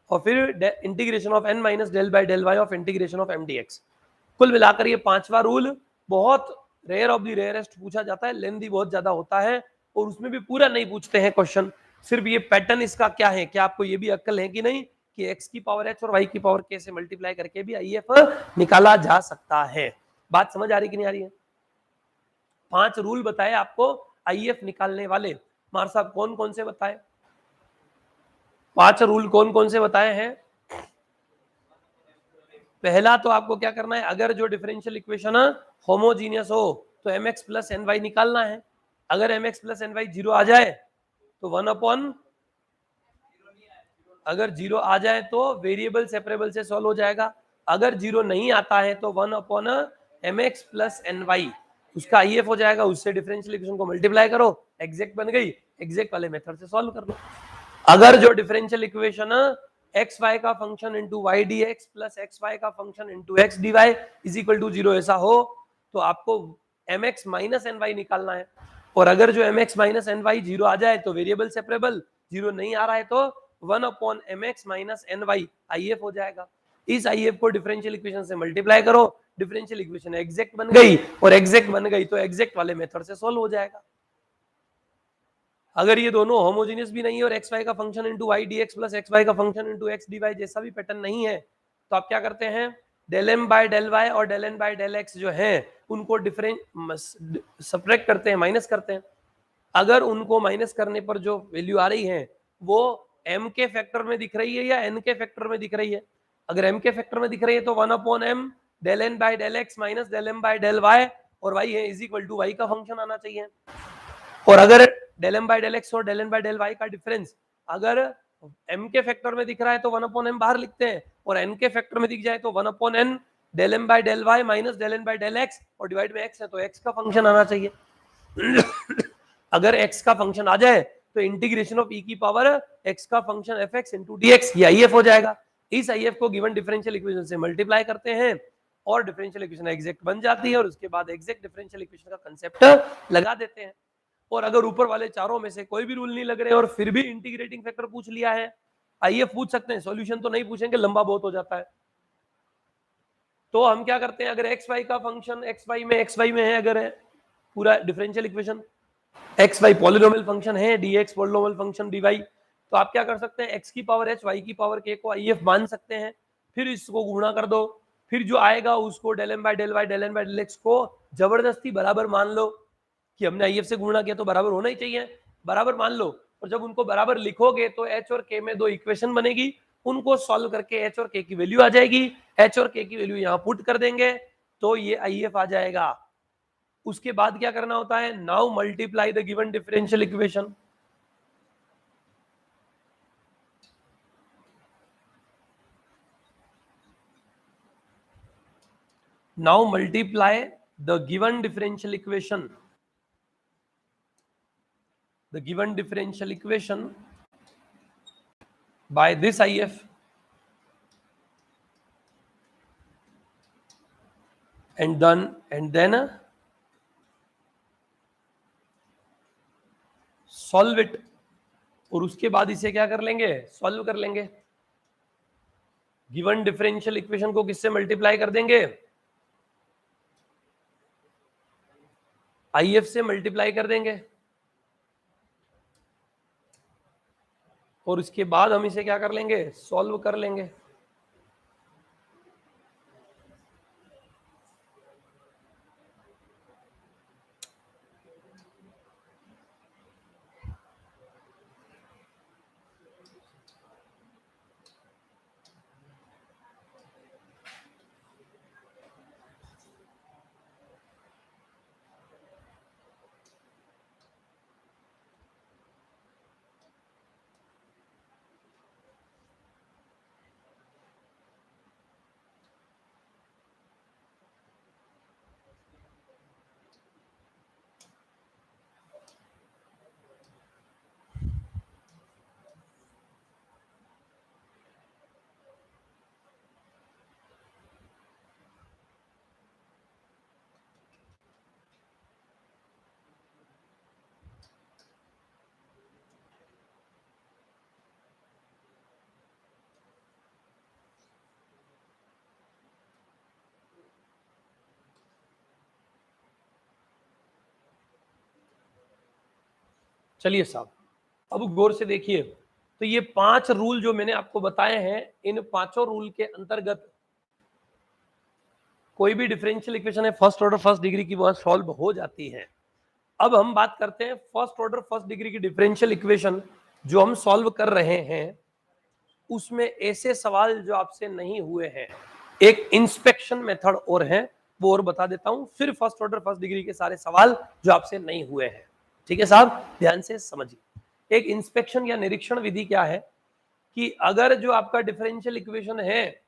और फिर integration of n minus del by del Y of integration of M D x. कुल मिलाकर ये पांचवा रूल बहुत रेयर ऑफ द रेयरेस्ट पूछा जाता है, लेंथी बहुत ज्यादा होता है, और उसमें भी पूरा नहीं पूछते हैं क्वेश्चन, सिर्फ ये पैटर्न इसका क्या है, क्या आपको ये भी अक्ल है कि नहीं कि x की पावर h और y की पावर k से मल्टीप्लाई करके भी IF निकाला जा सकता है। बात समझ आ रही कि नहीं आ रही है? 5 रूल बताए आपको IF निकालने वाले, मार साहब कौन कौन से बताए? 5 रूल कौन कौन से बताए हैं? पहला तो आपको क्या करना है, अगर जो डिफरेंशियल इक्वेशन होमोजीनियस हो तो mx प्लस एन वाई निकालना है। अगर mx plus N Y zero आ जाए तो 1 अपॉन, अगर जीरो आ जाए तो वेरिएबल सेपरेबल से सॉल्व हो जाएगा। अगर जीरो नहीं आता है तो 1 upon mx plus N y, उसका IF हो जाएगा, उससे डिफरेंशियल इक्वेशन को मल्टीप्लाई करो, एग्जैक्ट बन गई, एग्जैक्ट वाले मेथड से सॉल्व कर लो। अगर जो डिफरेंशियल इक्वेशन एक्स वाई का function into Y D x plus x Y का function into X D Y is equal to zero ऐसा हो तो आपको M x minus N Y निकालना है। और अगर जो M x minus N Y zero आ जाए तो वेरिएबल सेपरेबल, जीरो नहीं आ रहा है तो 1 upon M x minus N y IF हो जाएगा। इस IF को डिफरेंशियल इक्वेशन से मल्टीप्लाई करो, डिफरेंशियल इक्वेशन एग्जैक्ट बन गई, और एग्जैक्ट बन गई तो एग्जैक्ट वाले मेथड से सॉल्व हो जाएगा। अगर ये दोनों होमोजेनियस भी नहीं है और एक्स वाई का function into Y D x plus x Y का function into X D Y जैसा भी पैटर्न नहीं है तो आप क्या करते हैं, del M by del Y और del N by del X जो है उनको डिफरेंट सब्ट्रैक्ट करते हैं, माइनस करते हैं। अगर उनको माइनस करने पर जो वैल्यू आ रही है वो m के फैक्टर में दिख रही है या n के फैक्टर में दिख रही है, अगर m के फैक्टर में दिख रही है तो 1 upon m del N by del x minus del M by del Y, और y है इज इक्वल टू y का फंक्शन आना चाहिए। और अगर del M by del x और del N by del Y का डिफरेंस अगर m के फैक्टर में दिख रहा है तो 1 अपॉन m बाहर लिखते हैं, और n के फैक्टर में दिख जाए तो 1 upon n del M by del Y minus del N by del x, और डिवाइड में x है तो x का फंक्शन आना चाहिए। अगर x का फंक्शन आ जाए तो इंटीग्रेशन ऑफ e की पावर x का फंक्शन fx इंटू dx ये IF हो जाएगा। इस IF को गिवन डिफरेंशियल इक्वेशन से मल्टीप्लाई करते हैं और डिफरेंशियल इक्वेशन एग्जैक्ट बन जाती है, और उसके बाद एग्जैक्ट डिफरेंशियल इक्वेशन का कंसेप्ट लगा देते हैं। और अगर ऊपर वाले चारों में से कोई भी रूल नहीं लग रहे और फिर भी इंटीग्रेटिंग फैक्टर पूछ लिया है, IF पूछ सकते हैं, सॉल्यूशन तो नहीं पूछेंगे, लंबा बहुत हो जाता है। तो हम क्या करते हैं, अगर एक्स वाई का फंक्शन एक्स वाई में है, अगर है पूरा differential equation X Y polynomial function है, D X polynomial function D Y, तो आप क्या कर सकते हैं, एक्स की पावर एच वाई की पावर के को IF मान सकते हैं, फिर इसको गुणा कर दो, फिर जो आएगा उसको del M by del y del N by del x को जबरदस्ती बराबर मान लो कि हमने IF से गुणा किया तो बराबर होना ही चाहिए, बराबर मान लो। और जब उनको बराबर लिखोगे तो एच और के में दो इक्वेशन बनेगी, उनको सॉल्व करके एच और के की वैल्यू आ जाएगी, एच और के की वैल्यू यहाँ पुट कर देंगे तो ये IF आ जाएगा। उसके बाद क्या करना होता है, now multiply the given differential equation. Now multiply the given differential equation, the given differential equation by this IF and then solve it, और उसके बाद इसे क्या कर लेंगे, सॉल्व कर लेंगे। गिवन डिफरेंशियल इक्वेशन को किससे मल्टीप्लाई कर देंगे, IF से मल्टीप्लाई कर देंगे, और उसके बाद हम इसे क्या कर लेंगे, सॉल्व कर लेंगे। चलिए साहब, अब गौर से देखिए, तो ये 5 रूल जो मैंने आपको बताए हैं, इन पांचों रूल के अंतर्गत कोई भी डिफरेंशियल इक्वेशन है फर्स्ट ऑर्डर फर्स्ट डिग्री की, वह सॉल्व हो जाती है। अब हम बात करते हैं फर्स्ट ऑर्डर फर्स्ट डिग्री की डिफरेंशियल इक्वेशन जो हम सॉल्व कर रहे हैं, उसमें ऐसे सवाल जो आपसे नहीं हुए हैं, एक इंस्पेक्शन मेथड और है, वो और बता देता हूं, फिर फर्स्ट ऑर्डर फर्स्ट डिग्री के सारे सवाल जो आपसे नहीं हुए हैं। ठीक है साहब, ध्यान से समझिए। एक इंस्पेक्शन या निरीक्षण विधि क्या है कि अगर जो आपका डिफरेंशियल इक्वेशन है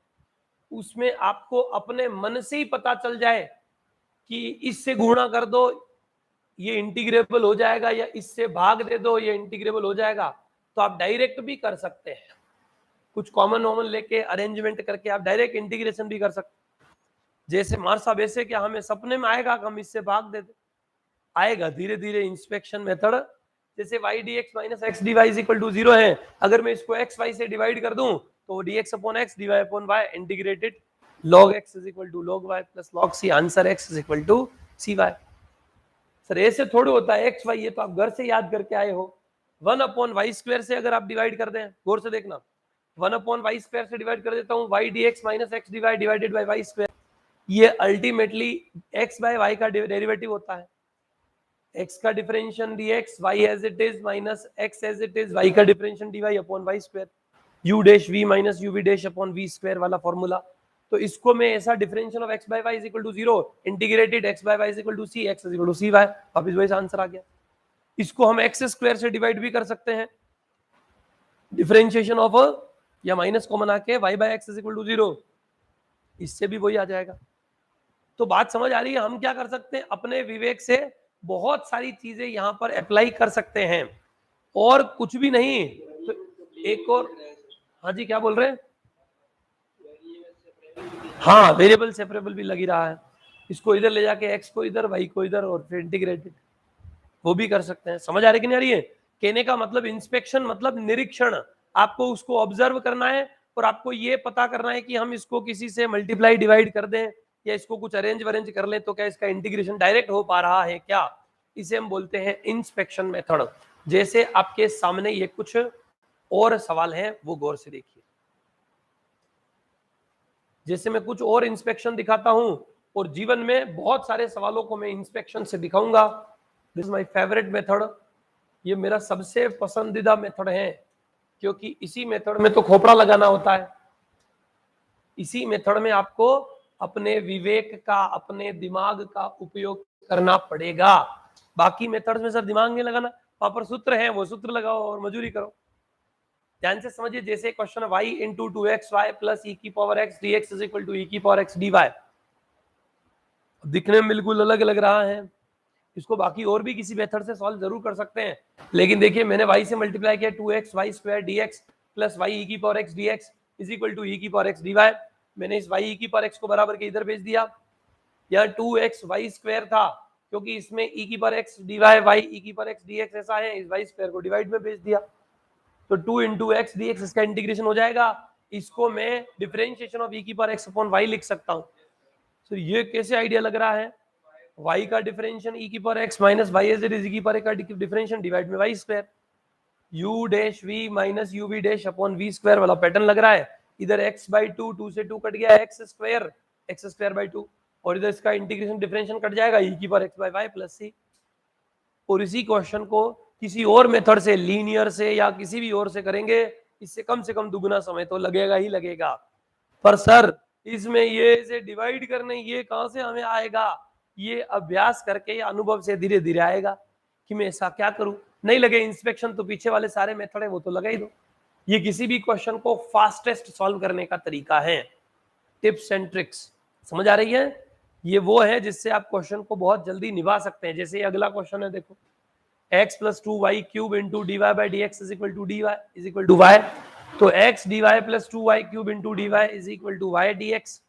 उसमें आपको अपने मन से ही पता चल जाए कि इससे गुणा कर दो ये इंटीग्रेबल हो जाएगा, या इससे भाग दे दो ये इंटीग्रेबल हो जाएगा, तो आप डायरेक्ट भी कर सकते हैं। कुछ कॉमन वॉमन लेके अरेंजमेंट करके आप डायरेक्ट इंटीग्रेशन भी कर सकते हैं। जैसे मार साहब ऐसे क्या हमें सपने में आएगा कि हम इससे भाग देते, आएगा धीरे धीरे इंस्पेक्शन मेथड। जैसे y dx minus x D Y equal to 0 है, अगर मैं इसको x y से डिवाइड कर दूं तो dx upon x dy upon y integrated log x is equal to log y plus log c, answer x is equal to cy। Sir ऐसे थोड़ी होता है x y, ये तो आप घर से याद करके आए हो। 1 अपॉन वाई स्क्वायर से अगर आप डिवाइड कर दें, गौर से देखना, 1 अपॉन वाई स्क्वायर से डिवाइड कर देता हूं, y dx minus x dy divided by Y square, ये अल्टीमेटली x बाय y का डेरिवेटिव होता है। x का differential dx, y as it is minus x as it is, y का differential dy upon y square, u dash v minus u v dash upon v square वाला फॉर्मूला। तो इसको मैं ऐसा differential of x by y is equal to 0 integrated x by y is equal to c, x is equal to cy, वापस वही आंसर आ गया। इसको हम x स्क्वायर से डिवाइड भी कर सकते हैं, डिफरेंशिएशन ऑफ या माइनस कॉमन आके y by x is equal to 0, इससे भी वही आ जाएगा। तो बात समझ आ रही है, हम क्या कर सकते हैं, अपने विवेक से बहुत सारी चीजें यहां पर अप्लाई कर सकते हैं, और कुछ भी नहीं तो एक और, हाँ जी क्या बोल रहे हैं, हाँ वेरिएबल सेपरेबल भी लग ही रहा है, इसको इधर ले जाके x को इधर y को इधर और फिर इंटीग्रेटेड, वो भी कर सकते हैं। समझ आ रही कि नहीं आ रही है? कहने का मतलब इंस्पेक्शन मतलब निरीक्षण, आपको उसको ऑब्जर्व करना है और आपको ये पता करना है कि हम इसको किसी से मल्टीप्लाई डिवाइड कर दें या इसको कुछ अरेंज वरेंज कर लें तो क्या इसका इंटीग्रेशन डायरेक्ट हो पा रहा है क्या, इसे हम बोलते हैं इंस्पेक्शन मेथड। जैसे आपके सामने ये कुछ और सवाल हैं, वो गौर से देखिए। जैसे मैं कुछ और इंस्पेक्शन दिखाता हूं और जीवन में बहुत सारे सवालों को मैं इंस्पेक्शन से दिखाऊंगा। This is my favourite method, ये मेरा सबसे पसंदीदा मेथड है, क्योंकि इसी मेथड में तो खोपड़ा लगाना होता है, इसी मेथड में आपको अपने विवेक का अपने दिमाग का उपयोग करना पड़ेगा। बाकी मेथड्स में सर दिमाग नहीं लगाना, वहां पर सूत्र है वो सूत्र लगाओ और मजूरी करो। ध्यान से समझिए, जैसे question y into two x Y plus E की power X D x is equal to E की पावर एक्स डी वाई, दिखने में बिल्कुल अलग लग रहा है, इसको बाकी और भी किसी मेथड से सॉल्व जरूर कर सकते हैं, लेकिन देखिए मैंने y से मल्टीप्लाई किया 2x y square dx plus y e की power x dx is equal to e की पावर x dy। मैंने इस y e की पावर x को बराबर के इधर भेज दिया, यहाँ 2x y स्क्वायर था क्योंकि इसमें e की power x dy y e की पावर x dx ऐसा है, इस y स्क्वायर को डिवाइड में भेज दिया, तो 2 इंटू एक्स डी एक्स इसका इंटीग्रेशन हो जाएगा। इसको मैं डिफरेंशिएशन ऑफ e की पावर x अपॉन y लिख सकता हूँ। तो ये कैसे आइडिया लग रहा है, y का डिफरेंशियल e की power x minus y as it is e की पावर का डिफरेंशियल डिवाइड में y square, u dash v minus u v dash upon v square वाला पैटर्न लग रहा है। इधर x बाई 2, 2 से 2 कट गया, x स्क्वायर बाई 2, और इधर इसका इंटीग्रेशन डिफरेंशियल कट जाएगा e की power x by y plus c। और इसी क्वेश्चन को किसी और मेथड से, लीनियर से या किसी भी और से करेंगे, इससे कम से कम दुगना समय तो लगेगा ही लगेगा। पर सर इसमें ये से डिवाइड करने ये कहां से हमें आएगा, ये अभ्यास करके या अनुभव से धीरे धीरे आएगा कि मैं ऐसा क्या करूं, नहीं लगे इंस्पेक्शन तो पीछे वाले सारे मेथड है वो तो लगा ही दो। ये किसी भी क्वेश्चन को फास्टेस्ट सॉल्व करने का तरीका है, टिप्स एंड ट्रिक्स। समझ आ रही है? ये वो है जिससे आप क्वेश्चन को बहुत जल्दी निभा सकते हैं। जैसे अगला क्वेश्चन है, देखो x plus 2y cube into D Y by D x is equal to D Y is equal to Y, तो x D Y plus 2y cube into D Y is equal to Y D X.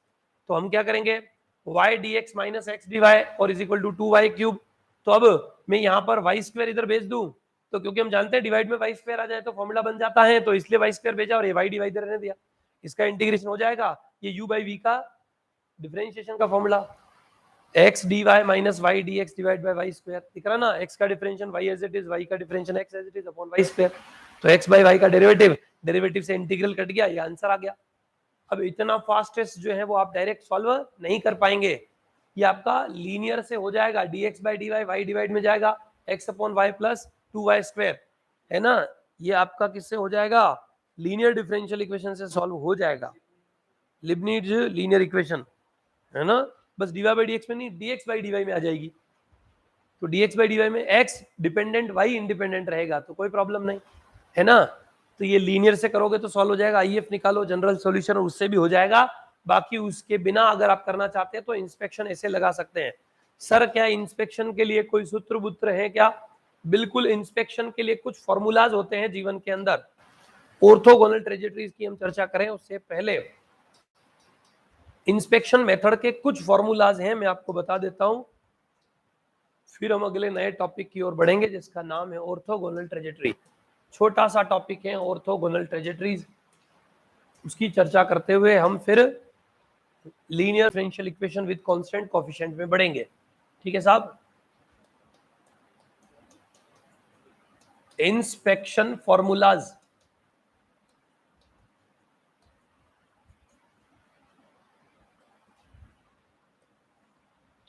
तो हम क्या करेंगे, y D x minus x D Y और is equal to 2y cube. तो अब मैं यहाँ पर y स्क्वायर इधर भेज दूं, तो क्योंकि हम जानते हैं डिवाइड में y स्क्वायर आ जाए तो फॉर्मूला बन जाता है, तो इसलिए y स्क्वायर भेजा और ये y डी वाई इधर रहने दिया, इसका इंटीग्रेशन हो जाएगा, ये u बाई v का डिफरेंशिएशन का formula, x dy minus y dx divide by y square, दिख रहा ना, x का differential y as it is, y का differential x as it is upon y square, तो x बाय y का डेरिवेटिव से इंटीग्रल कट गया, ये आंसर आ गया। अब इतना फास्टेस्ट जो है वो आप डायरेक्ट सॉल्व नहीं कर पाएंगे, ये आपका लीनियर से हो जाएगा, dx by dy y divide में जाएगा, x upon y plus 2y square, है ना। ये आपका किससे हो जाएगा, लीनियर डिफरेंशियल इक्वेशन से सॉल्व हो जाएगा, लिबनिट्ज लीनियर इक्वेशन, है ना। बस dy बाई dx में नहीं, dx बाई dy में आ जाएगी। तो dx बाई dy में x डिपेंडेंट y इंडिपेंडेंट रहेगा, तो कोई प्रॉब्लम नहीं, है ना। तो ये लीनियर से करोगे तो सॉल्व हो जाएगा, IF निकालो जनरल सॉल्यूशन, उससे भी हो जाएगा। बाकी उसके बिना अगर आप करना चाहते हैं तो इंस्पेक्शन ऐसे लगा सकते हैं। सर क्या इंस्पेक्शन के लिए कोई सूत्र बुत्र है क्या? बिल्कुल, इंस्पेक्शन के लिए कुछ फॉर्मूलाज होते हैं जीवन के अंदर। ऑर्थोगोनल ट्रेजेक्टरीज की हम चर्चा करें उससे पहले इंस्पेक्शन मेथड के कुछ फॉर्मूलाज हैं, मैं आपको बता देता हूं, फिर हम अगले नए टॉपिक की ओर बढ़ेंगे जिसका नाम है ऑर्थोगोनल ट्रेजेक्टरी। छोटा सा टॉपिक है ऑर्थोगोनल ट्रेजेक्टरीज, उसकी चर्चा करते हुए हम फिर linear differential equation with constant coefficient में बढ़ेंगे। ठीक है साहब। इंस्पेक्शन फॉर्मूलाज,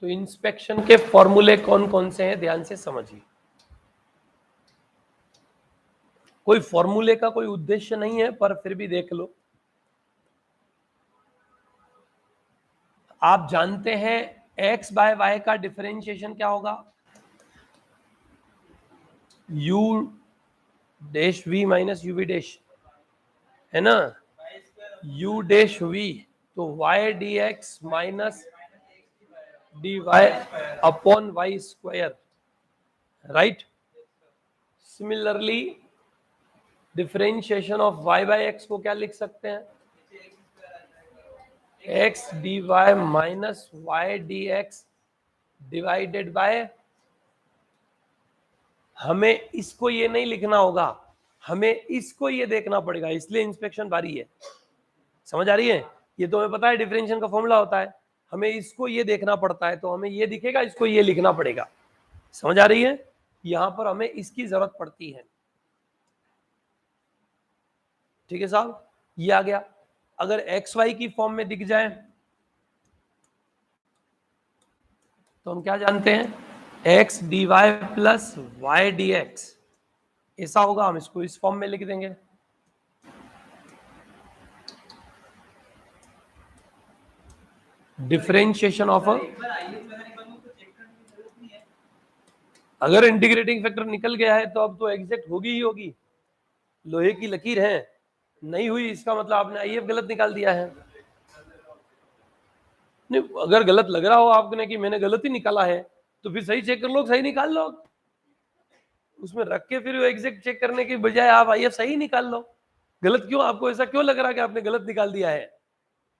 तो इंस्पेक्शन के फॉर्मूले कौन कौन से हैं ध्यान से समझिए। कोई फॉर्मूले का कोई उद्देश्य नहीं है, पर फिर भी देख लो। आप जानते हैं x बाय वाई का डिफरेंशिएशन क्या होगा, u dash v minus u v dash, है ना, u डैश v, तो y dx minus dy upon y square, right. Similarly differentiation of y by x को क्या लिख सकते हैं, x dy minus y dx divided by, हमें इसको ये नहीं लिखना होगा, हमें इसको ये देखना पड़ेगा, इसलिए इंस्पेक्शन भारी है। समझ आ रही है? ये तो हमें पता है डिफरेंशिएशन का फॉर्मूला होता है, हमें इसको ये देखना पड़ता है, तो हमें ये दिखेगा, इसको ये लिखना पड़ेगा। समझ आ रही है? यहां पर हमें इसकी जरूरत पड़ती है। ठीक है साहब, ये आ गया। अगर एक्स वाई की फॉर्म में दिख जाए तो हम क्या जानते हैं, x D Y plus y D x, ऐसा होगा, हम इसको इस फॉर्म में लिख देंगे। डिफरेंशिएशन ऑफ, अगर इंटीग्रेटिंग फैक्टर निकल गया है तो अब तो एग्जैक्ट होगी ही होगी, लोहे की लकीर है, नहीं हुई इसका मतलब आपने आईएफ गलत निकाल दिया है। नहीं, अगर गलत लग रहा हो आपने कि मैंने गलत ही निकाला है, तो फिर सही चेक कर लो, सही निकाल लो, उसमें रख के फिर एग्जैक्ट चेक करने की बजाय आप आईएफ सही निकाल लो। गलत क्यों, आपको ऐसा क्यों लग रहा है कि आपने गलत निकाल दिया है?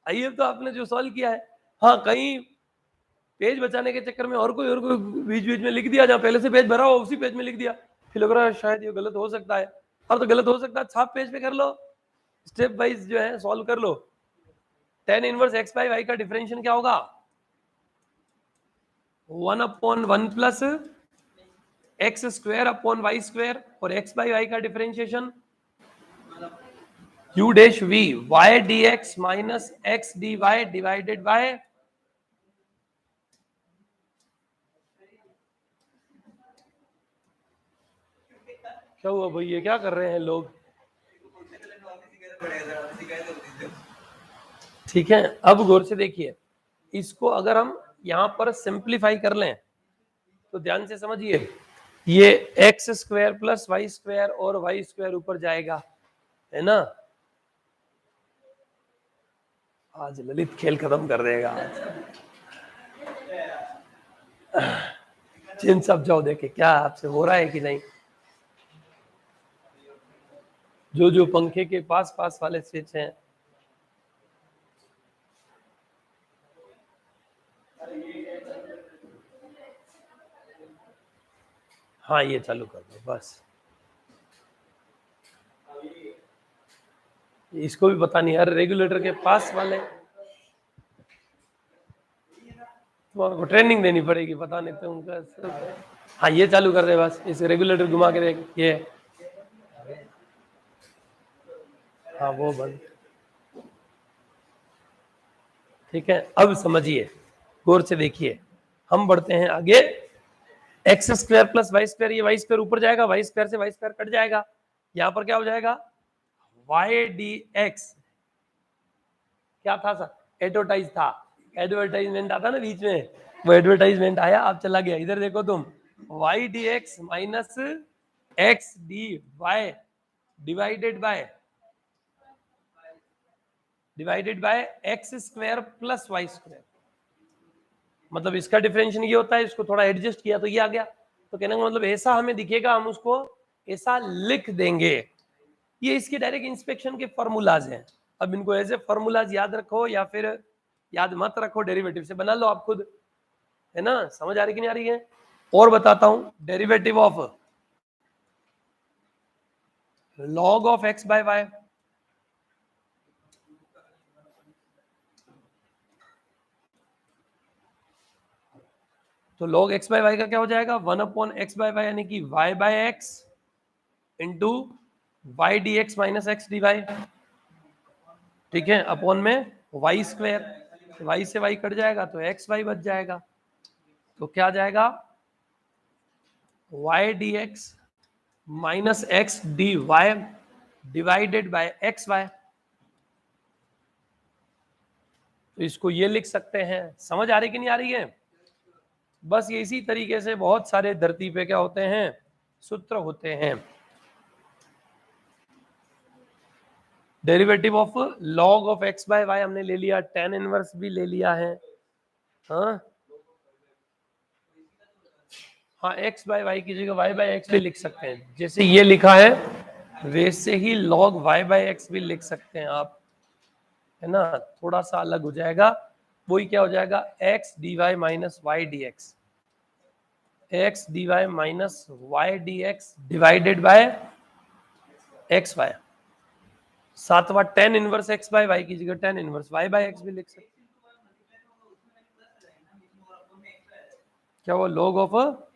आईएफ तो आपने जो सॉल्व किया है, हाँ कहीं पेज बचाने के चक्कर में और कोई बीच बीच में लिख दिया, जहाँ पहले से पेज भरा हो उसी पेज में लिख दिया, फिर लग रहा है शायद ये गलत हो सकता है। और तो गलत हो सकता है, छाप पेज पे कर लो, स्टेप वाइज जो है सॉल्व कर लो। tan inverse x by y का डिफरेंशिएशन क्या होगा, 1 upon 1 plus x square upon Y square, और x बाई वाई का differentiation u dash v y dx minus x dy divided by, क्या हुआ भाई, ये क्या कर रहे हैं लोग? ठीक है, अब गौर से देखिए, इसको अगर हम यहां पर सिंप्लीफाई कर लें तो ध्यान से समझिए, ये x square plus y square और वाई स्क्वायर ऊपर जाएगा, है ना। आज ललित खेल खत्म कर देगा। चिन सब जाओ देखे क्या आपसे हो रहा है कि नहीं। जो जो पंखे के पास पास वाले स्विच हैं, हाँ ये चालू कर दो बस, इसको भी पता नहीं यार, रेगुलेटर के पास वाले तुम्हारे ट्रेनिंग देनी पड़ेगी, पता नहीं तो उनका। हाँ ये चालू कर दे बस, इस रेगुलेटर घुमा के देख, ये हाँ वो बंद। ठीक है, अब समझिए, गौर से देखिए, हम बढ़ते हैं आगे। X square plus y square, ये वाई स्क्वायर ऊपर जाएगा, वाई स्क्वायर से वाई स्क्वायर कट जाएगा, यहां पर क्या हो जाएगा वाई डी एक्स, क्या था सर, एडवर्टाइज था, एडवर्टाइजमेंट आता ना बीच में, वो एडवर्टाइजमेंट आया, अब चला गया, इधर देखो तुम, y D x minus x D Y divided by x square plus y square, मतलब इसका डिफरेंशिएशन ये होता है, इसको थोड़ा एडजस्ट किया तो ये आ गया, तो कहने का मतलब ऐसा हमें दिखेगा, हम उसको ऐसा लिख देंगे। ये इसके डायरेक्ट इंस्पेक्शन के फॉर्मूलाज हैं, अब इनको ऐसे फॉर्मूलाज याद रखो या फिर याद मत रखो, डेरिवेटिव से बना लो आप खुद, है ना, समझ आ रही कि नहीं आ रही है। और बताता हूं, derivative of log of x by y, तो log x बाय वाई का क्या हो जाएगा, 1/x बाय वाई, यानी कि y by x into Y D x minus x D y, ठीक है, अपॉन में वाई स्क्वायर, वाई से वाई कट जाएगा तो एक्स वाई बच जाएगा, तो क्या आ जाएगा y D x minus x D Y divided by x y, तो इसको ये लिख सकते हैं। समझ आ रही कि नहीं आ रही है। बस ये इसी तरीके से बहुत सारे धरती पे क्या होते हैं, सूत्र होते हैं। Derivative of log of x by y हमने ले लिया, टेन इनवर्स भी ले लिया है, हाँ हाँ, एक्स बाय वाई की जगह वाई बाय एक्स भी लिख सकते हैं, जैसे ये लिखा है वैसे ही लॉग वाई बाय एक्स भी लिख सकते हैं आप, है ना, थोड़ा सा अलग हो जाएगा, वही क्या हो जाएगा x D Y minus Y D X, X D Y minus Y D x divided by x Y, सातवां tan inverse X by Y की जगह tan inverse Y by X भी लिख सकते हैं। क्या वो log of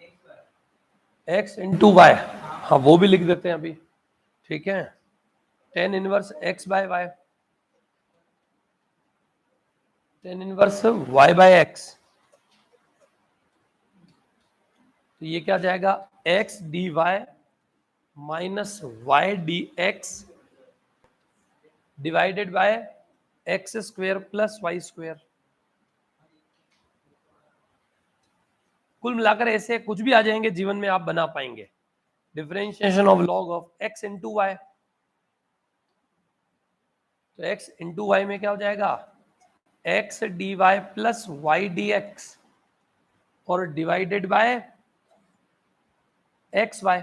x into Y, हाँ वो भी लिख देते हैं अभी, ठीक है, tan inverse X by Y, tan inverse Y by X, तो ये क्या जाएगा x D Y minus Y D x divided by x square plus y square. कुल मिलाकर ऐसे कुछ भी आ जाएंगे जीवन में आप बना पाएंगे। Differentiation of log of x into Y, तो एक्स इंटू वाई में क्या हो जाएगा x D Y plus y D x और डिवाइडेड बाय एक्स वाई।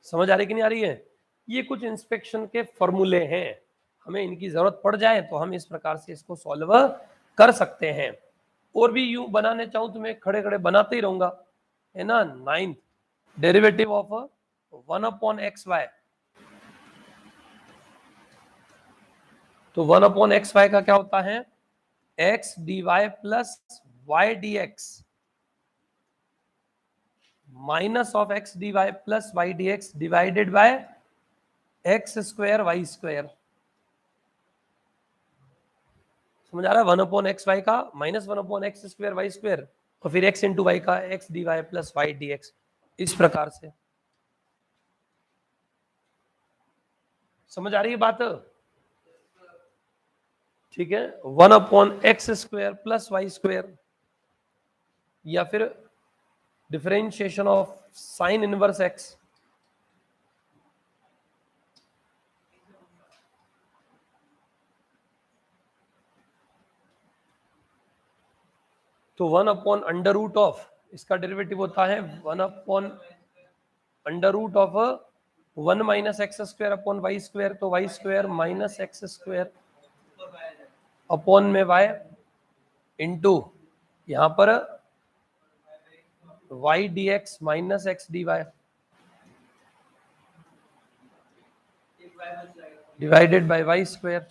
समझ आ रही कि नहीं आ रही है। ये कुछ इंस्पेक्शन के फॉर्मूले हैं, हमें इनकी जरूरत पड़ जाए तो हम इस प्रकार से इसको सॉल्व कर सकते हैं। और भी यूं बनाने चाहूं तो मैं खड़े खड़े बनाते ही रहूंगा, है ना। नाइन्थ, डेरिवेटिव ऑफ 1/xy, तो 1/xy का क्या होता है x D Y plus y D x minus of x D Y plus y D x divided by x square Y square. समझ आ रहा है, 1/xy का minus 1/x square Y square और फिर x इंटू वाई का x D Y plus y D x, इस प्रकार से। समझ आ रही है बात, ठीक है। 1/x square plus y square या फिर differentiation of sine inverse X, तो 1/अंडर रूट ऑफ, इसका डेरिवेटिव होता है 1/अंडर root of 1 minus x square upon Y square, तो Y square minus x square upon में वाई इंटू यहां पर Y D x minus x D Y divided by Y square.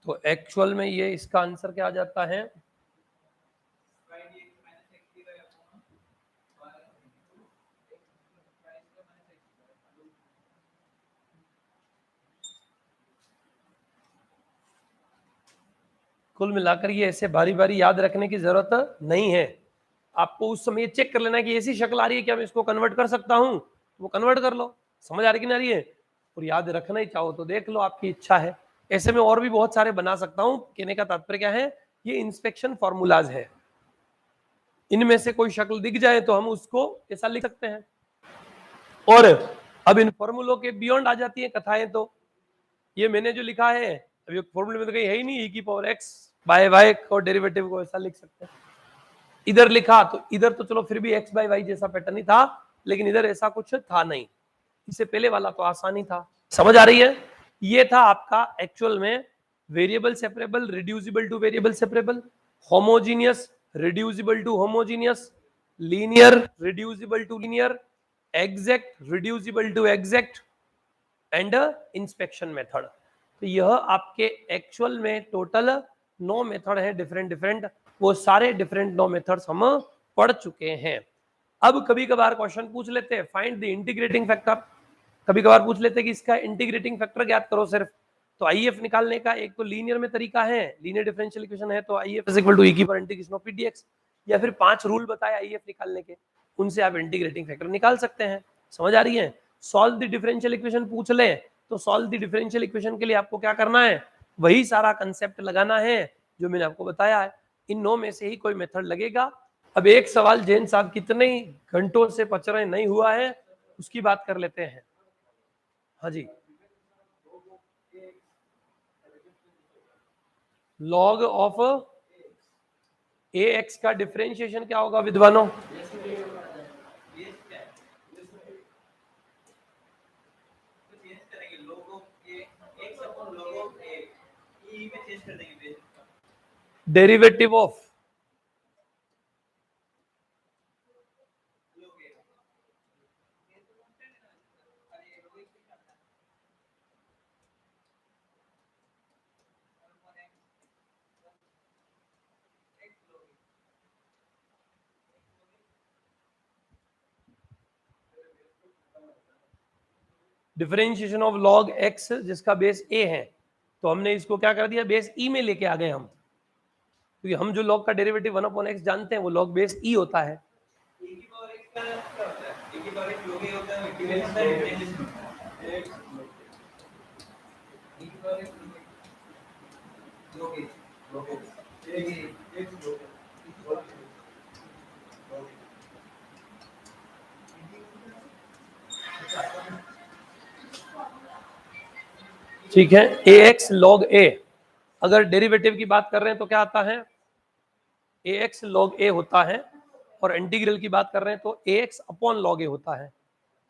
तो एक्चुअल में ये इसका आंसर क्या आ जाता है, कुल मिलाकर ये ऐसे बारी बारी याद रखने की जरूरत नहीं है, आपको उस समय चेक कर लेना कि ऐसी शक्ल आ रही है कि मैं इसको कन्वर्ट कर सकता हूं, वो कन्वर्ट कर लो। समझ आ रही कि नहीं आ रही है? और याद रखना ही चाहो तो देख लो, आपकी इच्छा है। ऐसे में और भी बहुत सारे बना सकता हूं। कहने का तात्पर्य क्या है, ये इंस्पेक्शन फॉर्मूलाज है, इनमें से कोई शक्ल दिख जाए तो हम उसको ऐसा लिख सकते हैं। और अब इन फॉर्मूलों के बियॉन्ड आ जाती है कथाएं। तो ये मैंने जो लिखा है अभी फॉर्मूले में तो कहीं है ही नहीं, e की पावर x बाय y और डेरिवेटिव को ऐसा लिख सकते हैं। इधर लिखा तो इधर तो चलो फिर भी x बाय y जैसा पैटर्न ही था, लेकिन इधर ऐसा कुछ था नहीं। इससे पहले वाला तो आसानी था। समझ आ रही है? ये था आपका एक्चुअल में variable separable, reducible to variable separable, homogeneous reducible to homogeneous, linear reducible to linear, exact reducible to exact and inspection method. तो यह आपके एक्चुअल में टोटल 9 मेथड है डिफरेंट डिफरेंट। वो सारे डिफरेंट 9 मेथड्स हम पढ़ चुके हैं। अब कभी कभार क्वेश्चन पूछ लेते हैं फाइंड द इंटीग्रेटिंग फैक्टर, कभी कभार पूछ लेते हैं कि इसका इंटीग्रेटिंग फैक्टर ज्ञात करो सिर्फ। तो आईएफ निकालने का एक तो लीनियर में तरीका है, लीनियर डिफरेंशियल इक्वेशन है, तो IF is equal to e की पावर इंटीग्रेशन ऑफ pdx, या फिर 5 रूल बताए आईएफ निकालने के, उनसे आप इंटीग्रेटिंग फैक्टर निकाल सकते हैं। समझ आ रही है? सॉल्व द डिफरेंशियल इक्वेशन पूछ ले तो सॉल्व द डिफरेंशियल इक्वेशन के लिए आपको क्या करना है, वही सारा कंसेप्ट लगाना है जो मैंने आपको बताया है। इन 9 में से ही कोई मेथड लगेगा। अब एक सवाल जैन साहब कितने घंटों से पच रहे नहीं हुआ है, उसकी बात कर लेते हैं। हाँ जी, लॉग ऑफ ए एक्स का डिफरेंशिएशन क्या होगा विद्वानों? Derivative of differentiation of log x जिसका बेस ए है, तो हमने इसको क्या कर दिया, बेस ई में लेके आ गए हम, क्योंकि हम जो लॉग का डेरिवेटिव 1/x जानते हैं वो लॉग बेस ई होता है। ठीक है, ए एक्स लॉग ए, अगर डेरिवेटिव की बात कर रहे हैं तो क्या आता है, ए एक्स लॉग ए होता है, और इंटीग्रल की बात कर रहे हैं तो ए एक्स अपॉन लॉग ए होता है।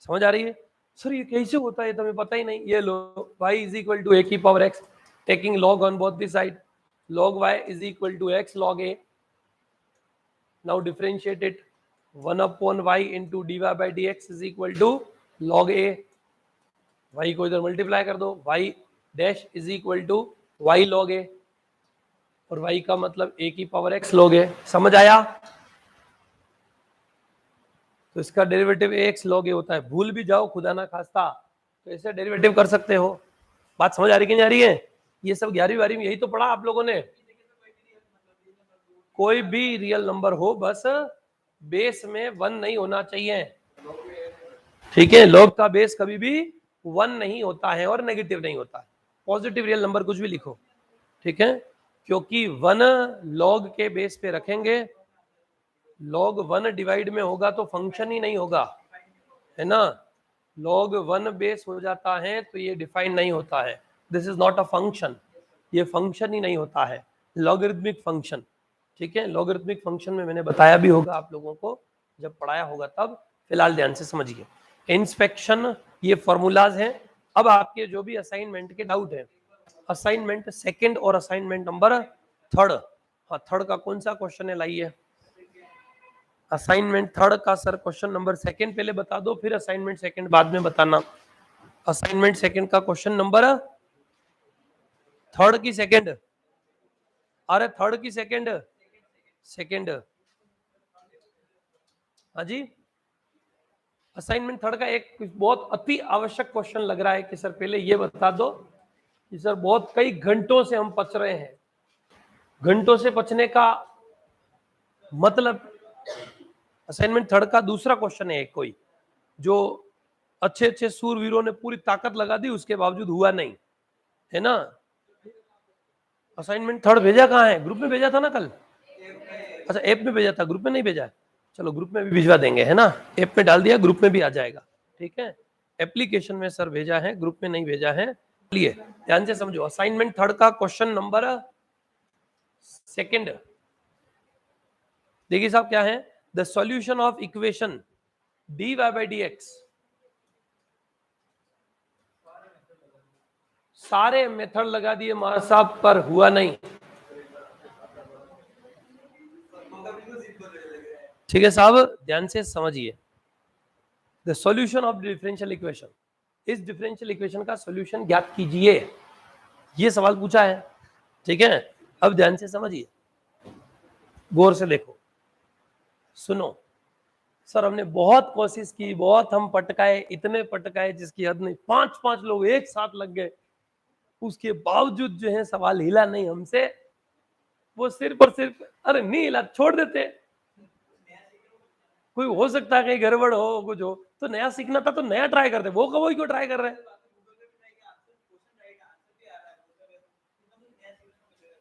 समझ आ रही है? सर ये कैसे होता है, तो हमें पता ही नहीं। ये लो y is equal to a की power x taking log on both the side, log y is equal to x log a, now differentiate it 1/y into dy by dx is equal to log a, y को इधर मल्टीप्लाई कर दो, y dash is equal to y log a, और y का मतलब a की पावर x log a। समझ आया? तो इसका डेरिवेटिव ax log a होता है। भूल भी जाओ खुदा ना खास्ता तो ऐसे डेरिवेटिव कर सकते हो। बात समझ आ रही कि नहीं आ रही है? ये सब 11वीं 12वीं में यही तो पढ़ा आप लोगों ने। कोई भी रियल नंबर हो, बस बेस में 1 नहीं होना चाहिए। ठीक है, लॉग का बेस कभी भी 1 नहीं होता है और नेगेटिव नहीं होता है। पॉजिटिव रियल नंबर कुछ भी लिखो, ठीक है, क्योंकि 1 लॉग के बेस पे रखेंगे, लॉग 1 डिवाइड में होगा तो फंक्शन ही नहीं होगा, है ना। लॉग 1 बेस हो जाता है तो ये डिफाइन नहीं होता है, this is not a function, ये फंक्शन ही नहीं होता है, लॉगरिथमिक फंक्शन। ठीक है, लॉगरिथमिक फंक्शन में मैंने बताया भी होगा आप लोगों को, जब पढ़ाया होगा तब। फिलहाल ध्यान से समझिए, इंस्पेक्शन ये फॉर्मूलाज हैं। अब आपके जो भी असाइनमेंट के डाउट है, असाइनमेंट सेकंड और असाइनमेंट नंबर थर्ड, हाँ थर्ड का कौन सा क्वेश्चन है लाइए, असाइनमेंट थर्ड का सर क्वेश्चन नंबर सेकंड पहले बता दो, फिर असाइनमेंट सेकंड बाद में बताना। असाइनमेंट सेकंड का क्वेश्चन नंबर थर्ड की सेकंड, अरे थर्ड की सेकंड, सेकंड, हाँ जी। असाइनमेंट थर्ड का एक बहुत अति आवश्यक क्वेश्चन लग रहा है कि सर पहले ये बता दो कि सर बहुत कई घंटों से हम पच रहे हैं, घंटों से बचने का मतलब असाइनमेंट थर्ड का दूसरा क्वेश्चन है कोई जो अच्छे अच्छे सूरवीरों ने पूरी ताकत लगा दी उसके बावजूद हुआ नहीं, है ना। असाइनमेंट थर्ड भेजा कहाँ है? ग्रुप में भेजा था ना कल? अच्छा ऐप में भेजा था, ग्रुप में नहीं भेजा। चलो ग्रुप में भी भिजवा देंगे, है ना। ऐप में डाल दिया, ग्रुप में भी आ जाएगा, ठीक है। एप्लीकेशन में सर भेजा है, ग्रुप में नहीं भेजा है। चलिए ध्यान से समझो, असाइनमेंट थर्ड का क्वेश्चन नंबर सेकंड देखिए साहब क्या है। The solution of equation dy by dx, सारे मेथड लगा दिए महाराज साहब पर हुआ नहीं। ठीक है साहब, ध्यान से समझिए। The solution of differential equation, इस डिफरेंशियल इक्वेशन का सॉल्यूशन ज्ञात कीजिए, ये सवाल पूछा है, ठीक है। अब ध्यान से समझिए, गौर से देखो, सुनो। सर हमने बहुत कोशिश की, बहुत हम पटकाए, इतने पटकाए जिसकी हद नहीं, 5 लोग एक साथ लग गए, उसके बावजूद जो है सवाल हिला नहीं हमसे। वो सिर्फ और सिर्फ, अरे नहीं हिला छोड़ देते, कोई हो सकता है कहीं गड़बड़ हो कुछ हो, तो नया सीखना था तो नया ट्राई करते, वो कभी क्यों ट्राई कर रहे हैं।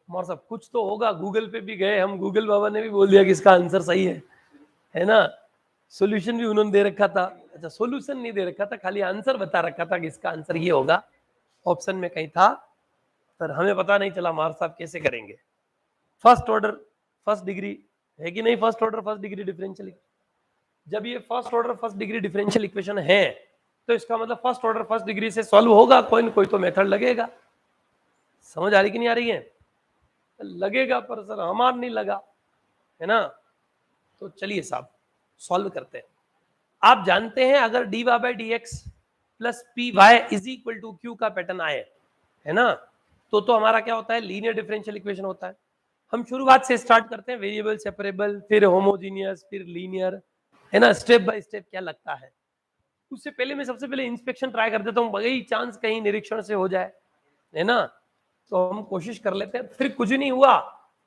और सब कुछ तो होगा, गूगल पे भी गए हम, गूगल बाबा ने भी बोल दिया कि इसका आंसर सही है ना। सॉल्यूशन भी उन्होंने दे रखा था, अच्छा सॉल्यूशन नहीं दे रखा था, खाली आंसर बता रखा था कि इसका आंसर ये होगा, ऑप्शन में कहीं था, पर हमें पता नहीं चला मार साहब कैसे करेंगे। फर्स्ट ऑर्डर फर्स्ट डिग्री है कि नहीं, first order first degree differential, जब ये first order first degree differential equation है तो इसका मतलब फर्स्ट ऑर्डर फर्स्ट डिग्री से सॉल्व होगा, कोई ना कोई तो मेथड लगेगा। समझ आ रही कि नहीं आ रही है? लगेगा, पर सर हमार नहीं लगा, है ना। तो चलिए साहब सॉल्व करते हैं। आप जानते हैं अगर dy by dx plus p y is equal to q का पैटर्न आए, है ना, तो हमारा क्या होता है, लीनियर डिफरेंशियल इक्वेशन होता है। हम शुरुआत से स्टार्ट करते हैं, वेरिएबल सेपरेबल, फिर होमोजीनियस, फिर लीनियर, है ना, स्टेप बाय स्टेप क्या लगता है। उससे पहले मैं सबसे पहले इंस्पेक्शन ट्राई कर देता हूँ, बगई चांस कहीं निरीक्षण से हो जाए, है ना, तो हम कोशिश कर लेते हैं। फिर कुछ नहीं हुआ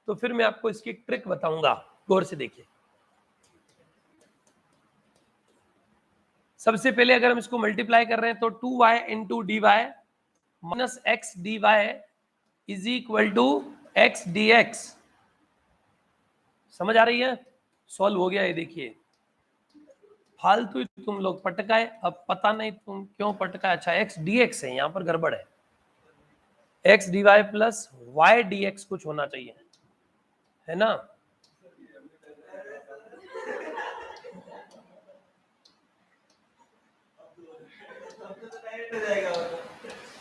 तो फिर मैं आपको इसकी ट्रिक बताऊंगा, गौर से देखिए। सबसे पहले अगर हम इसको मल्टीप्लाई कर रहे हैं तो 2y into D Y minus x D Y is equal to x D x. समझ आ रही है? सॉल्व हो गया, ये देखिए। फालतू तुम लोग पटकाए, अब पता नहीं तुम क्यों पटकाए। अच्छा एक्स डी एक्स है, यहां पर गड़बड़ है, x D Y plus y D x कुछ होना चाहिए, है ना।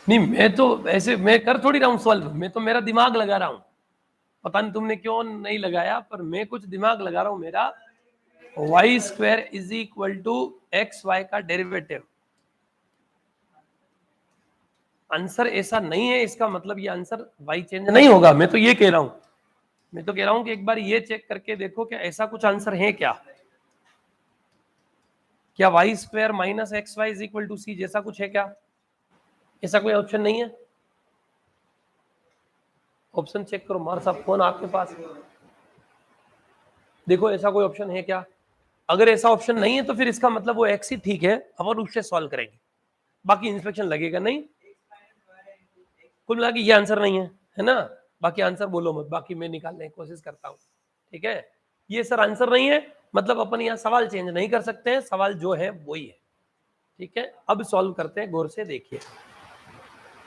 नहीं मैं तो ऐसे मैं कर थोड़ी रहा हूं सॉल्व, मैं तो मेरा दिमाग लगा रहा हूं, पता नहीं तुमने क्यों नहीं लगाया, पर मैं कुछ दिमाग लगा रहा हूं। मेरा y square is equal to x Y का डेरिवेटिव, आंसर ऐसा नहीं है, इसका मतलब ये आंसर वाई चेंज नहीं होगा। मैं तो ये कह रहा हूं, मैं तो कह रहा हूं कि एक बार ये चेक करके देखो कि ऐसा कुछ आंसर है क्या, क्या Y square minus x Y is equal to C जैसा कुछ है क्या? ऐसा कोई ऑप्शन नहीं है? ऑप्शन चेक करो मार साहब, फोन आपके पास, देखो ऐसा कोई ऑप्शन है क्या। अगर ऐसा ऑप्शन नहीं है तो फिर इसका मतलब वो एक्स ही ठीक है, अपन उससे सॉल्व करेंगे, बाकी इंस्पेक्शन लगेगा नहीं। कुल मिला के ये आंसर नहीं है ना। बाकी आंसर बोलो मत, बाकी मैं निकालने की कोशिश करता हूँ, ठीक है। ये सर आंसर नहीं है, मतलब अपन यहाँ सवाल चेंज नहीं कर सकते हैं, सवाल जो है वही है, ठीक है। अब सॉल्व करते हैं, गौर से देखिए,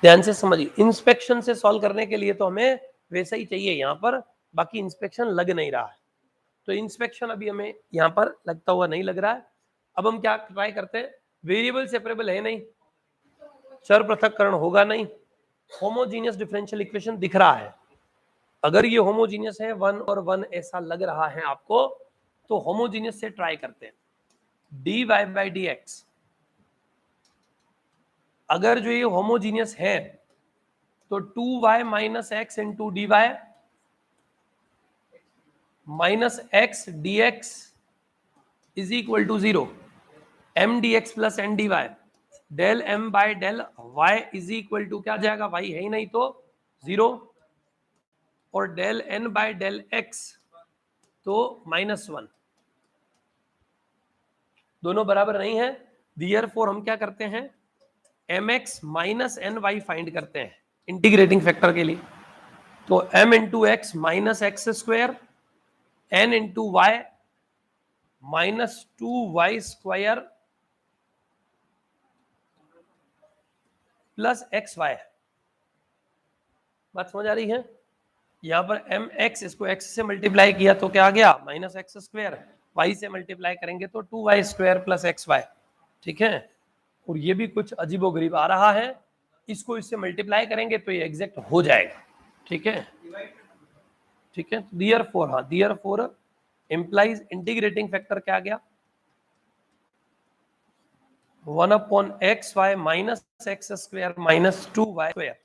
ध्यान से समझिए। इंस्पेक्शन से सॉल्व करने के लिए तो हमें वैसा ही चाहिए यहाँ पर, बाकी इंस्पेक्शन लग नहीं रहा है, तो इंस्पेक्शन अभी हमें यहाँ पर लगता हुआ नहीं लग रहा है। अब हम क्या ट्राई करते हैं, वेरिएबल सेपरेबल है नहीं, चर पृथक्करण होगा नहीं, होमोजीनियस डिफरेंशियल इक्वेशन दिख रहा है। अगर ये होमोजीनियस है 1 और 1 ऐसा लग रहा है आपको, तो होमोजीनियस से ट्राई करते हैं। dy बाई डी एक्स, अगर जो ये होमोजीनियस है तो 2y minus x into D Y minus x D x is equal to 0, m D x plus N D Y, del M by del Y is equal to क्या जाएगा, वाई है ही नहीं तो 0, और del N by del x तो -1, दोनों बराबर नहीं है। देयरफॉर हम क्या करते हैं, mx minus N y find करते हैं इंटीग्रेटिंग फैक्टर के लिए। तो m into x minus x square n into Y minus 2y square plus x y. बात समझ आ रही है? यहां पर एम एक्स, इसको x से मल्टीप्लाई किया तो क्या आ गया, माइनस एक्स स्क्वायर, वाई से मल्टीप्लाई करेंगे तो 2y square plus x Y. ठीक है, और ये भी कुछ अजीबोगरीब आ रहा है, इसको इससे मल्टीप्लाई करेंगे तो ये एग्जैक्ट हो जाएगा। ठीक है, ठीक है, देयरफॉर, हाँ देयरफॉर इंप्लाइज इंटीग्रेटिंग फैक्टर क्या आ गया, 1/xy minus x square minus 2y square,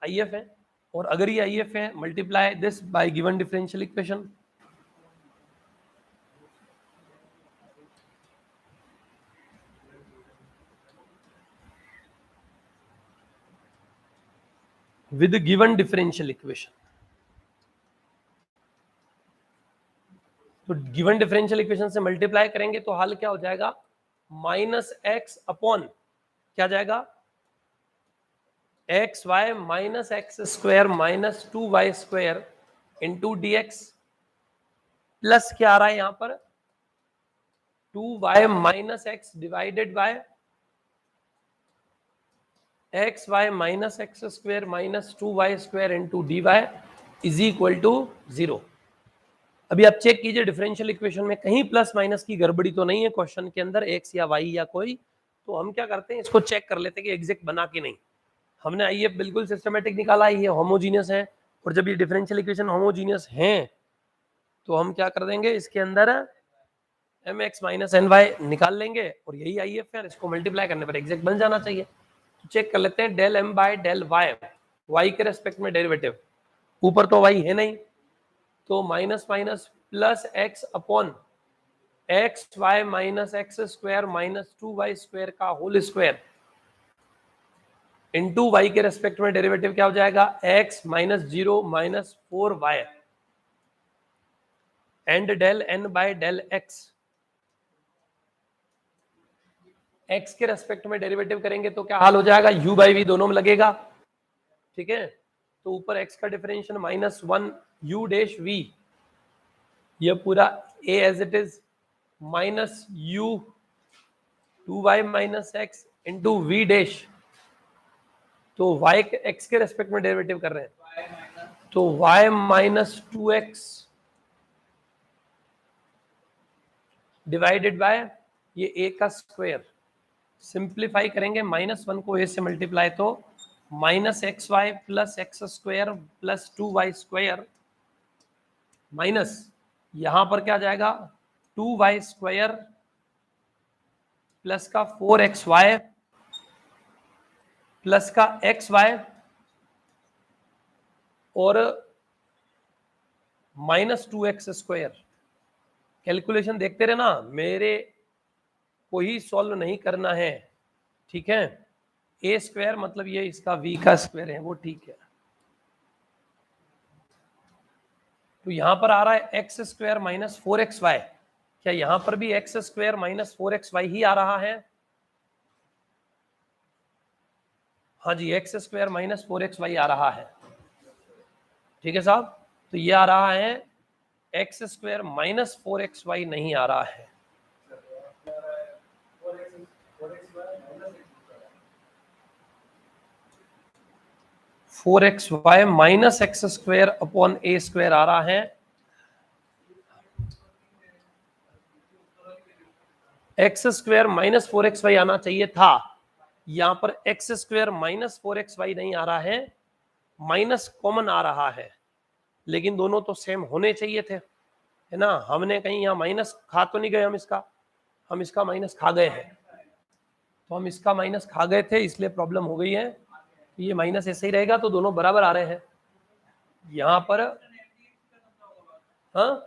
IF है। और अगर ये IF है, multiply this by given differential equation. With given differential equation, तो गिवन डिफरेंशियल इक्वेशन से मल्टीप्लाई करेंगे तो हल क्या हो जाएगा, माइनस एक्स अपॉन क्या जाएगा, x Y minus x square minus 2y square into D x, plus क्या आ रहा है यहां पर 2y minus x divided by x Y minus x square minus 2y square into D Y is equal to 0। अभी आप चेक कीजिए डिफरेंशियल इक्वेशन में कहीं प्लस माइनस की गड़बड़ी तो नहीं है क्वेश्चन के अंदर, एक्स या वाई या कोई। तो हम क्या करते हैं, इसको चेक कर लेते हैं कि एग्जैक्ट बना कि नहीं। हमने आइए बिल्कुल सिस्टमेटिक निकाला, ये होमोजीनियस है, और जब ये डिफरेंशियल इक्वेशन होमोजीनियस हैं तो हम क्या कर देंगे, इसके अंदर m x minus N y निकाल लेंगे, और यही IF है, इसको मल्टीप्लाई करने पर एग्जैक्ट बन जाना चाहिए। तो चेक कर लेते हैं, del M by del Y, Y के रेस्पेक्ट में डेरिवेटिव, ऊपर तो वाई है नहीं, तो minus minus plus x upon x Y minus x square minus 2y square का होल स्क्वायर इंटू वाई के रेस्पेक्ट में डेरिवेटिव क्या हो जाएगा, x minus 0 minus 4y and del n by del x, x के रेस्पेक्ट में डेरिवेटिव करेंगे तो क्या हाल हो जाएगा, u बाई v दोनों में लगेगा। ठीक है, तो ऊपर x का differential minus 1 u dash v, ये पूरा a as it is minus u 2y minus x into v dash, तो y x के रेस्पेक्ट में डेरिवेटिव कर रहे हैं तो y minus 2x divided by ये a का स्क्वायर, सिंप्लीफाई करेंगे -1 को a से मल्टीप्लाई तो minus x Y plus x square plus 2y square minus यहां पर क्या जाएगा 2y स्क्वायर प्लस का 4xy प्लस का xy और माइनस 2x स्क्वायर। कैलकुलेशन देखते रहे ना, मेरे को ही सॉल्व नहीं करना है। ठीक है, a स्क्वायर मतलब ये इसका v का स्क्वायर है, वो ठीक है। तो यहां पर आ रहा है एक्स स्क्वायर माइनस 4xy, क्या यहां पर भी एक्स स्क्वायर माइनस 4xy ही आ रहा है? हाँ जी, एक्स स्क्वायर माइनस 4xy आ रहा है। ठीक है साहब, तो ये आ रहा है एक्स स्क्वायर माइनस 4xy नहीं आ रहा है। Four X Y minus x square upon A square आ रहा है। एक्स स्क्वायर माइनस 4xy आना चाहिए था, यहां पर एक्स स्क्वायर माइनस 4xy नहीं आ रहा है, माइनस कॉमन आ रहा है, लेकिन दोनों तो सेम होने चाहिए थे, है ना। हमने कहीं यहाँ माइनस खा तो नहीं गए, हम इसका माइनस खा गए हैं, तो हम इसका माइनस खा गए थे इसलिए प्रॉब्लम हो गई है। ये माइनस ऐसे ही रहेगा तो दोनों बराबर आ रहे हैं यहाँ पर। हाँ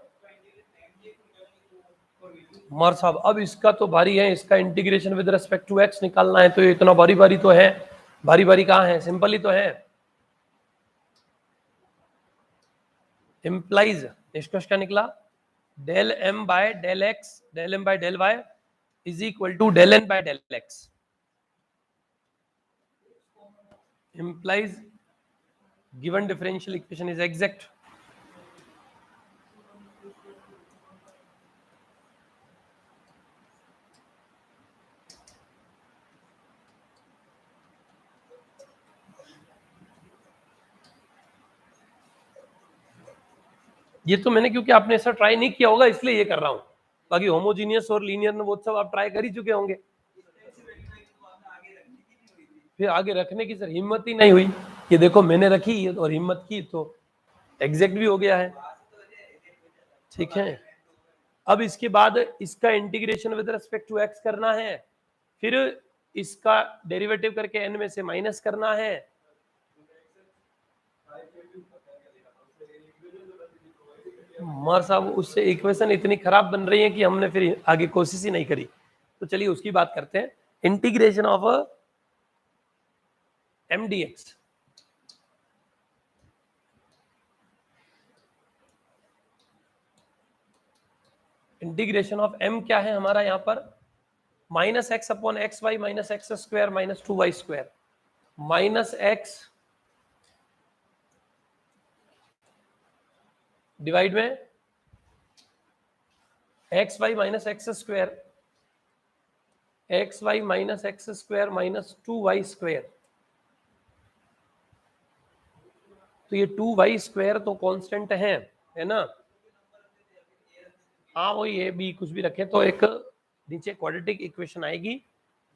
मर साहब, अब इसका तो भारी है, इसका integration with respect to x निकालना है, तो ये इतना भारी तो है, भारी कहाँ है, सिंपल ही तो है। इम्प्लाइज निष्कर्ष क्या निकला, del M by del x del M by del Y is equal to del N by del x, implies given differential equation is exact. ये तो मैंने, क्योंकि आपने ऐसा ट्राई नहीं किया होगा इसलिए ये कर रहा हूं, बाकी होमोजीनियस और लीनियर में वो सब आप ट्राई कर ही चुके होंगे, फिर आगे रखने की सर हिम्मत ही नहीं हुई कि देखो मैंने रखी और हिम्मत की तो एग्जैक्ट भी हो गया है। ठीक है, अब इसके बाद इसका integration with respect to x करना है, फिर इसका डेरिवेटिव करके एन में से माइनस करना है, मर साहब उससे इक्वेशन इतनी खराब बन रही है कि हमने फिर आगे कोशिश ही नहीं करी। तो चलिए उसकी बात करते हैं, integration of M D X, integration of M क्या है हमारा यहाँ पर, minus x upon x Y minus x square minus 2y square minus X divide में X Y minus x square X Y minus x square minus 2y square. तो ये 2y स्क्वायर तो कांस्टेंट है ना, हाँ वही है, बी कुछ भी रखे तो एक नीचे क्वाड्रेटिक इक्वेशन आएगी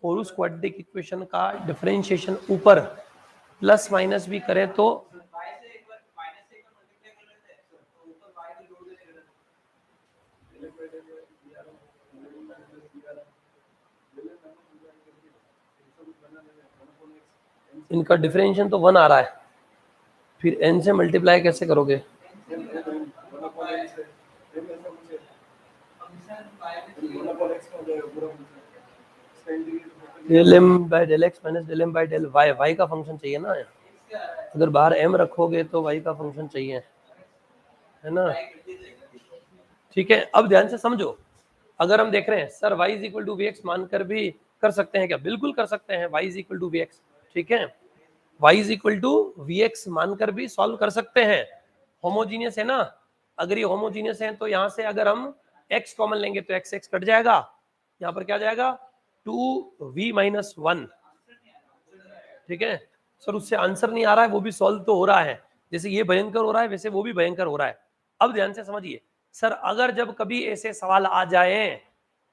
और उस क्वाड्रेटिक इक्वेशन का डिफरेंशिएशन ऊपर प्लस माइनस भी करें तो इनका डिफरेंशिएशन तो 1 आ रहा है, फिर n से मल्टीप्लाई कैसे करोगे, del M by del x minus del M by del Y, y का फंक्शन चाहिए ना, अगर बाहर m रखोगे तो y का फंक्शन चाहिए, है ना। ठीक है, अब ध्यान से समझो, अगर हम देख रहे हैं sir y is equal to v x मानकर भी कर सकते हैं क्या, बिल्कुल कर सकते हैं, y is equal to v x, ठीक है, y is equal to v x मानकर भी सॉल्व कर सकते हैं, होमोजीनियस है ना, अगर ये होमोजीनियस है तो यहाँ से अगर हम x कॉमन लेंगे तो x x कट जाएगा, यहाँ पर क्या जाएगा 2v माइनस 1, ठीक है सर, उससे आंसर नहीं आ रहा है, वो भी सॉल्व तो हो रहा है, जैसे ये भयंकर हो रहा है वैसे वो भी भयंकर हो रहा है। अब ध्यान से समझिए सर, अगर जब कभी ऐसे सवाल आ जाए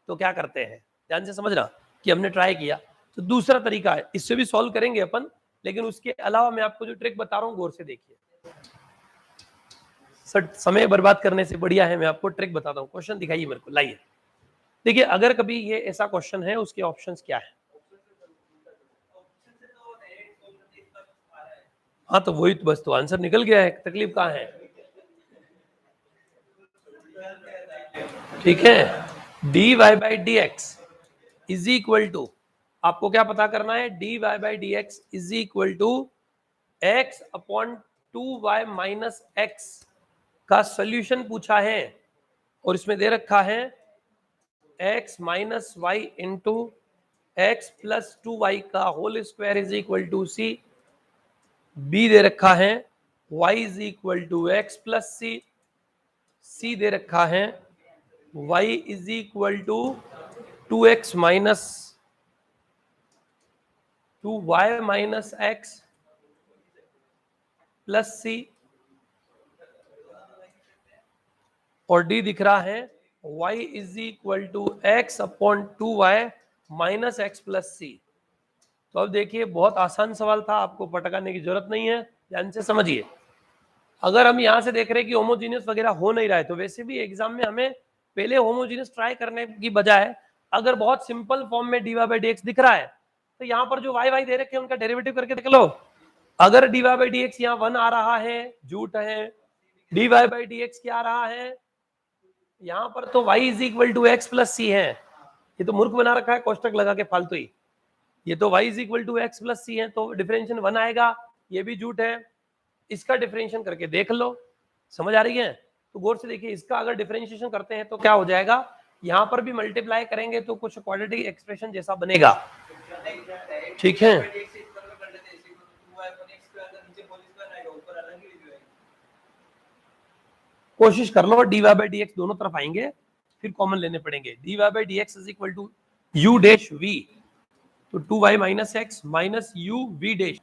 तो क्या करते हैं, ध्यान से समझना कि हमने ट्राई किया तो दूसरा तरीका है, इससे भी सॉल्व करेंगे अपन, लेकिन उसके अलावा मैं आपको जो ट्रिक बता रहा हूँ गौर से देखिए सर, समय बर्बाद करने से बढ़िया है मैं आपको ट्रिक बताता हूँ, क्वेश्चन दिखाइए मेरे को, लाइए देखिए, अगर कभी ये ऐसा क्वेश्चन है उसके ऑप्शंस क्या है, हाँ तो वही तो, बस तो आंसर निकल गया है, तकलीफ कहाँ है, ठीक है, dy by D x is equal to, आपको क्या पता करना है, dy by D x is equal to x upon 2y minus x का सोल्यूशन पूछा है, और इसमें दे रखा है x minus y into x plus 2y का whole square is equal to c, B दे रखा है y is equal to x plus c, C दे रखा है y is equal to 2x minus 2y minus x plus c, और डी दिख रहा है y is equal to x upon 2y minus x plus c. तो अब देखिए बहुत आसान सवाल था, आपको पटकाने की जरूरत नहीं है, ध्यान से समझिए, अगर हम यहाँ से देख रहे हैं कि होमोजीनियस वगैरह हो नहीं रहा है तो वैसे भी एग्जाम में हमें पहले होमोजीनियस ट्राई करने की बजाय अगर बहुत सिंपल फॉर्म में d Y by D x दिख रहा है तो यहाँ पर जो वाई वाई दे रखे हैं उनका डेरिवेटिव करके देख लो, अगर d Y by D x यहाँ 1 आ रहा है झूठ है, d Y by D x क्या आ रहा है यहाँ पर तो y is equal to x plus c है, ये तो मूर्ख बना रखा है कोष्टक लगा के फालतू ही, ये तो y is equal to x plus c है तो डिफरेंशियल 1 आएगा, ये भी झूठ है, इसका डिफरेंशियल करके देख लो, समझ आ रही है? तो गौर से देखिए, इसका अगर डिफरेंशिएशन करते हैं तो क्या हो जाएगा, यहां पर भी मल्टीप्लाई करेंगे तो कुछ क्वाड्रेटिक एक्सप्रेशन जैसा बनेगा, ठीक है। कोशिश कर लो, dy बाई डी एक्स दोनों तरफ आएंगे, फिर कॉमन लेने पड़ेंगे। dy by D x is equal to u dash v, तो 2y minus x minus u v dash,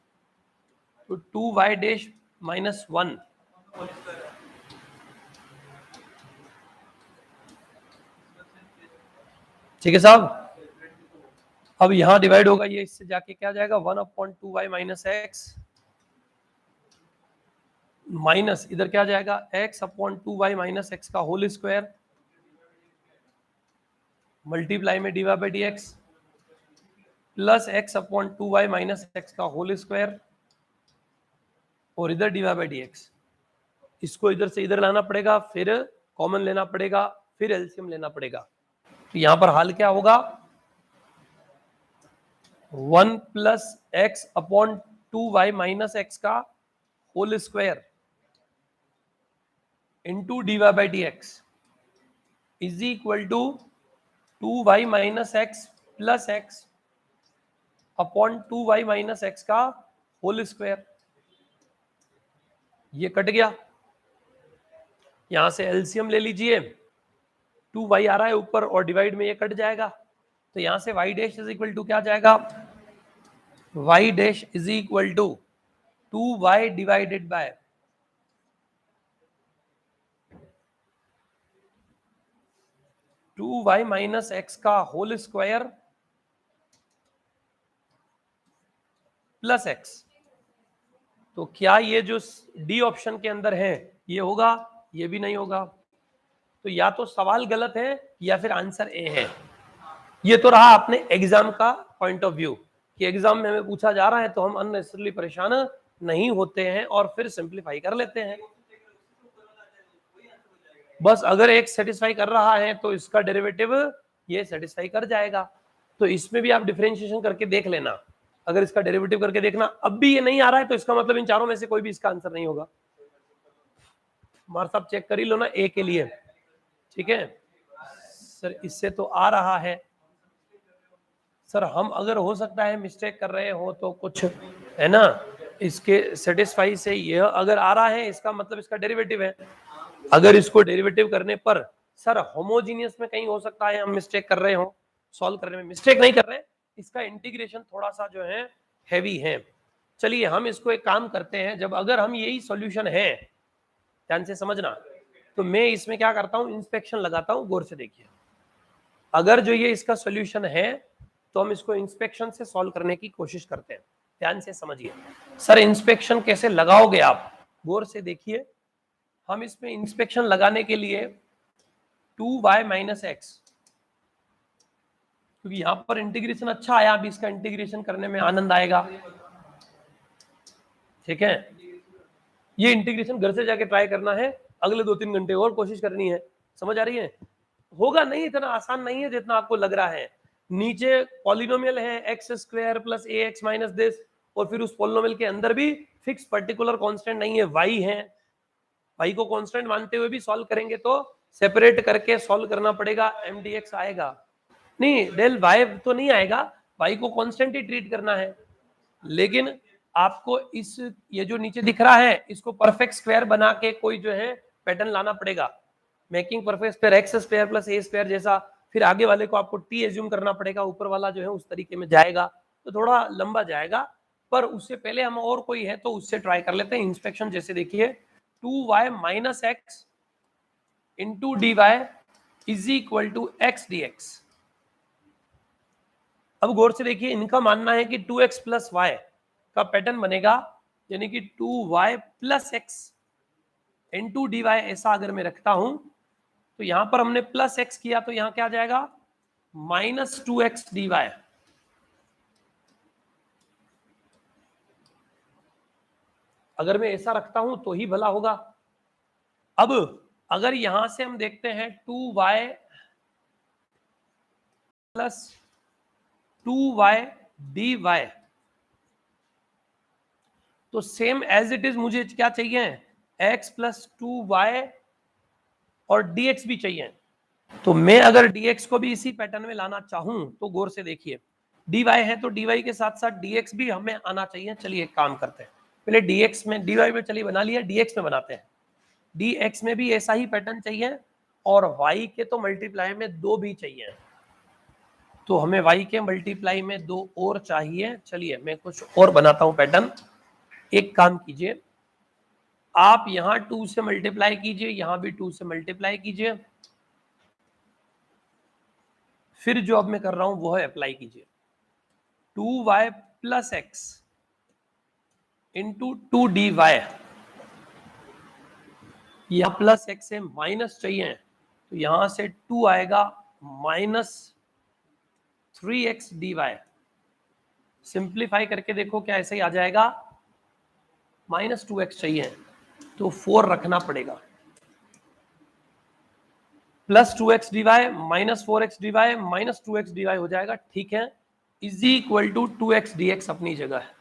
तो 2y डैश माइनस 1, ठीक है साहब। अब यहां डिवाइड होगा, ये इससे जाके क्या जाएगा, 1/2y माइनस एक्स माइनस इधर क्या जाएगा, x/2y माइनस एक्स का होल स्क्वायर मल्टीप्लाई में dy by D x plus x/2y minus x का होल स्क्वायर और इधर dy बाई डी एक्स। इसको इधर से इधर लाना पड़ेगा, फिर कॉमन लेना पड़ेगा, फिर एलसीएम लेना पड़ेगा। तो यहां पर हाल क्या होगा, 1 plus x upon 2y minus x का whole square into D Y by D x is equal to 2y minus x plus x upon 2y minus x का होल स्क्वायर। ये कट गया, यहां से एलसीएम ले लीजिए, 2y आ रहा है ऊपर और डिवाइड में ये कट जाएगा, तो यहां से y dash is equal to क्या जाएगा, y dash is equal to 2y divided by 2y minus x का होल स्क्वायर प्लस एक्स। तो क्या ये जो डी ऑप्शन के अंदर है ये होगा, ये भी नहीं होगा, तो या तो सवाल गलत है या फिर आंसर ए है। ये तो रहा अपने एग्जाम का पॉइंट ऑफ व्यू कि एग्जाम में हमें पूछा जा रहा है तो हम अननेसेसरली परेशान नहीं होते हैं और फिर सिंप्लीफाई कर लेते हैं। बस अगर एक सेटिस्फाई कर रहा है तो इसका डेरिवेटिव ये सेटिस्फाई कर जाएगा। तो इसमें भी आप डिफरेंशिएशन करके देख लेना, अगर इसका डेरिवेटिव करके देखना अब भी ये नहीं आ रहा है तो इसका मतलब इन चारों में से कोई भी इसका आंसर नहीं होगा। मार्क्स आप चेक कर ही लो ना ए के लिए, ठीक है सर, इससे तो आ रहा है सर, हम अगर हो सकता है मिस्टेक कर रहे हो तो कुछ है ना, इसके सेटिस्फाई से ये अगर आ रहा है इसका मतलब इसका डेरिवेटिव है। अगर इसको डेरिवेटिव करने पर सर होमोजीनियस में कहीं हो सकता है हम मिस्टेक कर रहे हो, सॉल्व करने में मिस्टेक नहीं कर रहे, इसका इंटीग्रेशन थोड़ा सा जो है हैवी है। चलिए हम इसको एक काम करते हैं, जब अगर हम यही सॉल्यूशन है, ध्यान से समझना, तो मैं इसमें क्या करता हूं, इंस्पेक्शन लगाता हूं, गौर से देखिए। अगर जो ये इसका सॉल्यूशन है तो हम इसको इंस्पेक्शन से सॉल्व करने की कोशिश करते हैं। ध्यान से समझिए सर, इंस्पेक्शन कैसे लगाओगे आप, गौर से देखिए। हम इसमें इंस्पेक्शन लगाने के लिए 2y माइनस एक्स, क्योंकि यहां पर इंटीग्रेशन अच्छा आया, अभी इसका इंटीग्रेशन करने में आनंद आएगा, ठीक है। ये इंटीग्रेशन घर से जाके ट्राई करना है, अगले 2-3 घंटे और कोशिश करनी है, समझ आ रही है। होगा नहीं, इतना आसान नहीं है जितना आपको लग रहा है। नीचे पॉलिनोमियल है x square plus A x minus this, और फिर उस पॉलिनोमियल के अंदर भी फिक्स पर्टिकुलर कांस्टेंट नहीं है, वाई है, वाई को कांस्टेंट मानते हुए भी सॉल्व करेंगे तो सेपरेट करके सॉल्व करना पड़ेगा, mdx आएगा नहीं, डेल वाई तो नहीं आएगा, वाई को कांस्टेंट ही ट्रीट करना है। लेकिन आपको इस ये जो नीचे दिख रहा है इसको परफेक्ट स्क्वायर बना के कोई जो है पैटर्न लाना पड़ेगा, making perfect square x square plus a square जैसा, फिर आगे वाले को आपको टी एज्यूम करना पड़ेगा, ऊपर वाला जो है उस तरीके में जाएगा, तो थोड़ा लंबा जाएगा। पर उससे पहले हम और कोई है तो उससे ट्राई कर लेते हैं इंस्पेक्शन। जैसे देखिए 2y minus x into D Y is equal to x D x. अब गौर से देखिए, इनका मानना है कि 2x प्लस वाई का पैटर्न बनेगा, यानी कि 2y plus x into D y, ऐसा अगर मैं रखता हूं तो यहां पर हमने प्लस एक्स किया तो यहां क्या आ जाएगा, माइनस 2x डी वाई। अगर मैं ऐसा रखता हूं तो ही भला होगा। अब अगर यहां से हम देखते हैं 2y plus 2y d Y, तो सेम एज इट इज मुझे क्या चाहिए, x प्लस 2y और dx भी चाहिए। तो मैं अगर dx को भी इसी पैटर्न में लाना चाहूं तो गौर से देखिए, dy है तो dy के साथ साथ dx भी हमें आना चाहिए। चलिए एक काम करते हैं, पहले dx में, dy में चलिए बना लिया, dx में बनाते हैं। dx में भी ऐसा ही पैटर्न चाहिए और y के तो मल्टीप्लाई में 2 भी चाहिए, तो हमें y के मल्टीप्लाई में 2 और चाहिए। चलिए मैं कुछ और बनाता हूं पैटर्न। एक काम कीजिए, आप यहां 2 से मल्टीप्लाई कीजिए, यहां भी 2 से मल्टीप्लाई कीजिए, फिर जो अब मैं कर रहा हूं वो है अप्लाई कीजिए। 2y plus x into 2dy, यहां प्लस एक्स है, माइनस चाहिए तो यहां से 2 आएगा, माइनस 3x dy। सिंप्लीफाई करके देखो क्या ऐसे ही आ जाएगा, माइनस 2x चाहिए तो 4 रखना पड़ेगा, plus 2x dy minus 4x dy minus 2x dy हो जाएगा। ठीक है, is equal to 2x dx अपनी जगह है।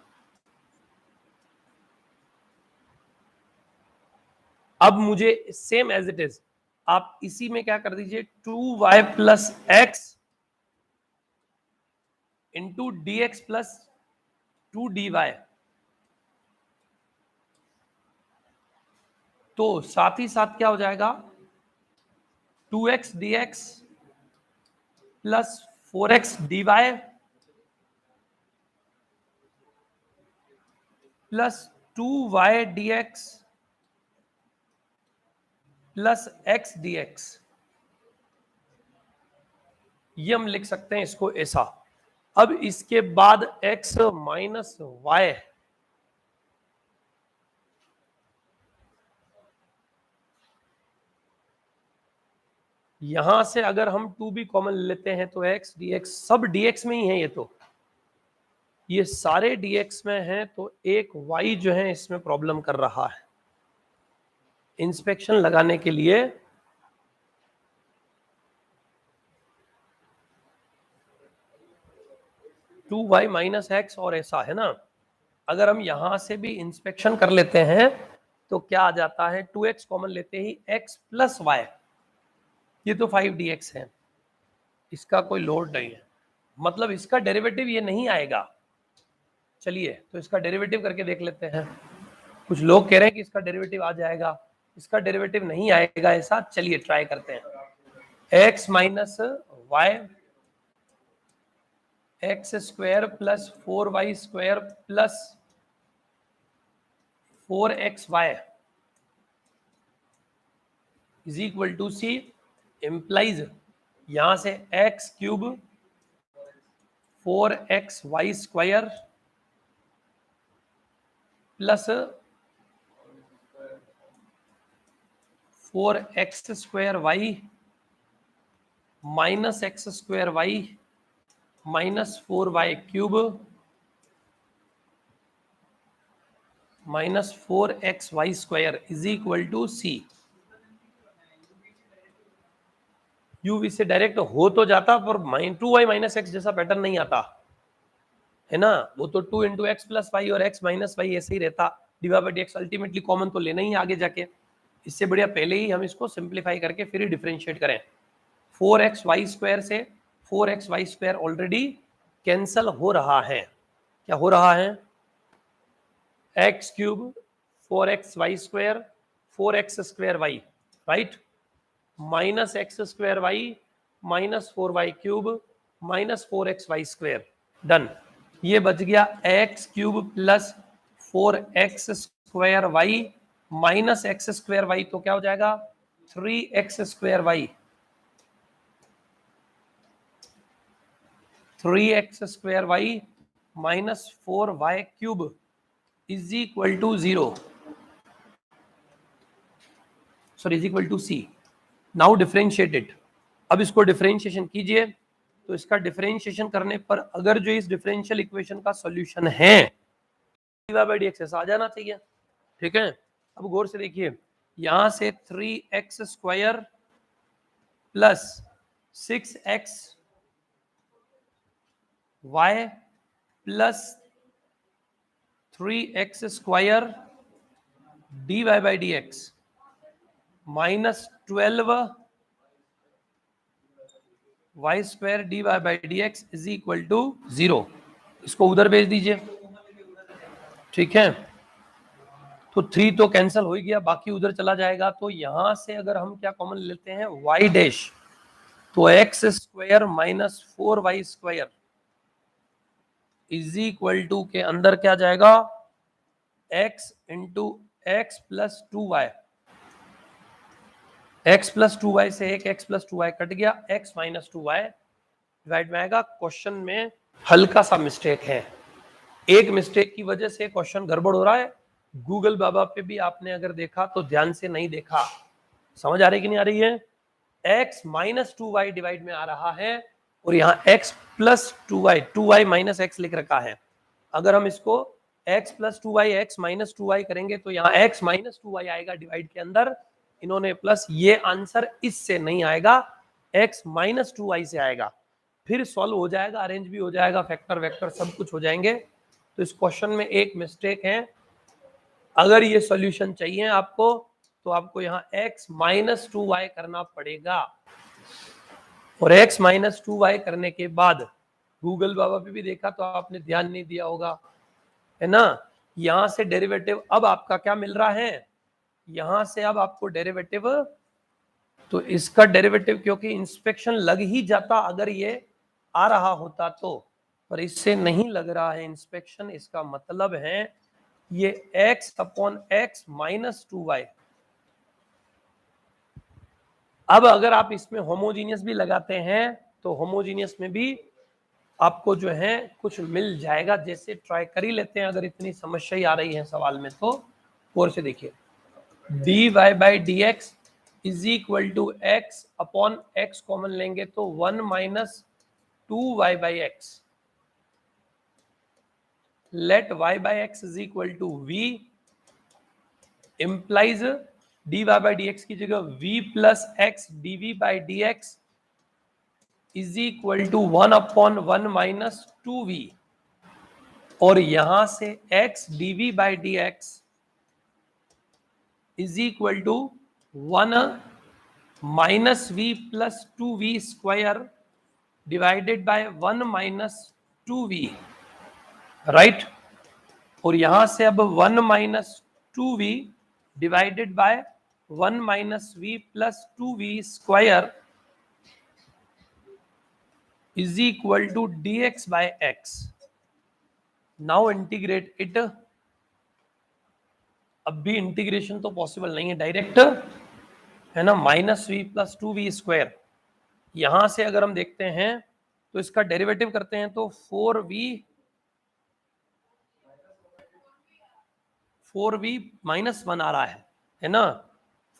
अब मुझे सेम एज इट इज आप इसी में क्या कर दीजिए, 2y plus x into D x plus 2dy, तो साथ ही साथ क्या हो जाएगा, 2x dx plus 4x dy plus 2y dx plus x dx। ये हम लिख सकते हैं इसको ऐसा। अब इसके बाद x माइनस वाई, यहां से अगर हम 2 भी कॉमन लेते हैं तो x dx, सब dx में ही है, ये सारे dx में हैं, तो एक y जो है इसमें प्रॉब्लम कर रहा है। इंस्पेक्शन लगाने के लिए 2y माइनस एक्स और ऐसा है ना, अगर हम यहां से भी इंस्पेक्शन कर लेते हैं तो क्या आ जाता है, 2x कॉमन लेते ही x प्लस वाई, ये तो 5dx है, इसका कोई लोड नहीं है, मतलब इसका डेरिवेटिव ये नहीं आएगा। चलिए तो इसका डेरिवेटिव करके देख लेते हैं। कुछ लोग कह रहे हैं कि इसका डेरिवेटिव आ जाएगा, इसका डेरिवेटिव नहीं आएगा ऐसा। चलिए ट्राई करते हैं, x minus y x square plus 4y square plus 4xy is equal to c, implies यहां से x cube 4xy square plus 4x square y minus x square y minus 4y cube minus 4xy square is equal to c. U v से डायरेक्ट हो तो जाता पर 2y माइनस एक्स जैसा पैटर्न नहीं आता है ना, वो तो 2 इंटू एक्स प्लस वाई और x माइनस वाई ऐसे ही रहता, divide by dx ultimately common तो लेना ही आगे जाके। इससे बढ़िया पहले ही हम इसको सिंप्लीफाई करके फिर ही डिफरेंशिएट करें। 4xy स्क्वायर से 4xy स्क्वायर ऑलरेडी कैंसल हो रहा है, क्या हो रहा है, x cube 4xy square 4x square y, right, minus x square y minus 4y cube minus 4xy square, done. ये बच गया x cube plus 4x square y minus x square y, तो क्या हो जाएगा 3x square y, 3x square y minus 4y cube is equal to 0, sorry is equal to c. Now differentiated, अब इसको डिफरेंशिएशन कीजिए, तो इसका डिफरेंशिएशन करने पर अगर जो इस डिफरेंशियल इक्वेशन का सॉल्यूशन है dx ऐसा आ जाना चाहिए, ठीक है। अब गौर से देखिए, यहां से 3x square plus 6x y plus 3x square dy by dx minus 12 y square dy by dx is equal to 0। इसको उधर भेज दीजिए, ठीक है। तो 3 तो कैंसिल हो ही गया, बाकी उधर चला जाएगा। तो यहां से अगर हम क्या कॉमन लेते हैं y डैश, तो x square minus 4y square is equal to के अंदर क्या जाएगा x into x plus 2y। x plus 2y से एक x प्लस 2y कट गया, x माइनस 2y डिवाइड में आएगा। क्वेश्चन में हल्का सा मिस्टेक है, एक मिस्टेक की वजह से क्वेश्चन गड़बड़ हो रहा है। गूगल बाबा पे भी आपने अगर देखा तो ध्यान से नहीं देखा। समझ आ रही कि नहीं आ रही है? x माइनस 2y डिवाइड में आ रहा है और यहाँ x plus 2y minus x लिख रखा है। अगर हम इसको x plus 2y x minus 2y करेंगे तो यहाँ x माइनस 2y आएगा डिवाइड के अंदर, इन्होंने प्लस, ये आंसर इससे नहीं आएगा, x माइनस 2y से आएगा। फिर सॉल्व हो जाएगा, अरेंज भी हो जाएगा, फैक्टर वेक्टर सब कुछ हो जाएंगे। तो इस क्वेश्चन में एक मिस्टेक है। अगर ये सॉल्यूशन चाहिए आपको तो आपको यहाँ x माइनस 2y करना पड़ेगा, और x माइनस 2y करने के बाद गूगल बाबा पे भी देखा तो आपने ध्यान नहीं दिया होगा, है ना। यहां से डेरिवेटिव अब आपका क्या मिल रहा है, यहां से अब आपको डेरिवेटिव, तो इसका डेरिवेटिव क्योंकि इंस्पेक्शन लग ही जाता अगर ये आ रहा होता तो, पर इससे नहीं लग रहा है इंस्पेक्शन। इसका मतलब है ये x upon x minus 2y। अब अगर आप इसमें होमोजीनियस भी लगाते हैं तो होमोजीनियस में भी आपको जो है कुछ मिल जाएगा। जैसे ट्राई कर ही लेते हैं, अगर इतनी समस्या ही आ रही है सवाल में तो और से देखिए, dy by D x is equal to x upon x common लेंगे तो 1 minus 2y by x. Let y by x is equal to v implies dy by D x की जगह v plus x dv by D x is equal to 1 upon 1 minus 2v, और यहां से x dv by D x is equal to 1 minus v plus 2v square divided by 1 minus 2v, right. और यहां से अब 1 minus 2v divided by 1 minus v plus 2v square is equal to dx by x। Now integrate it. अब भी इंटीग्रेशन तो पॉसिबल नहीं है डायरेक्ट, है ना। Minus we plus 2v square, यहां से अगर हम देखते हैं तो इसका डेरिवेटिव करते हैं तो 4v माइनस 1 आ रहा है ना।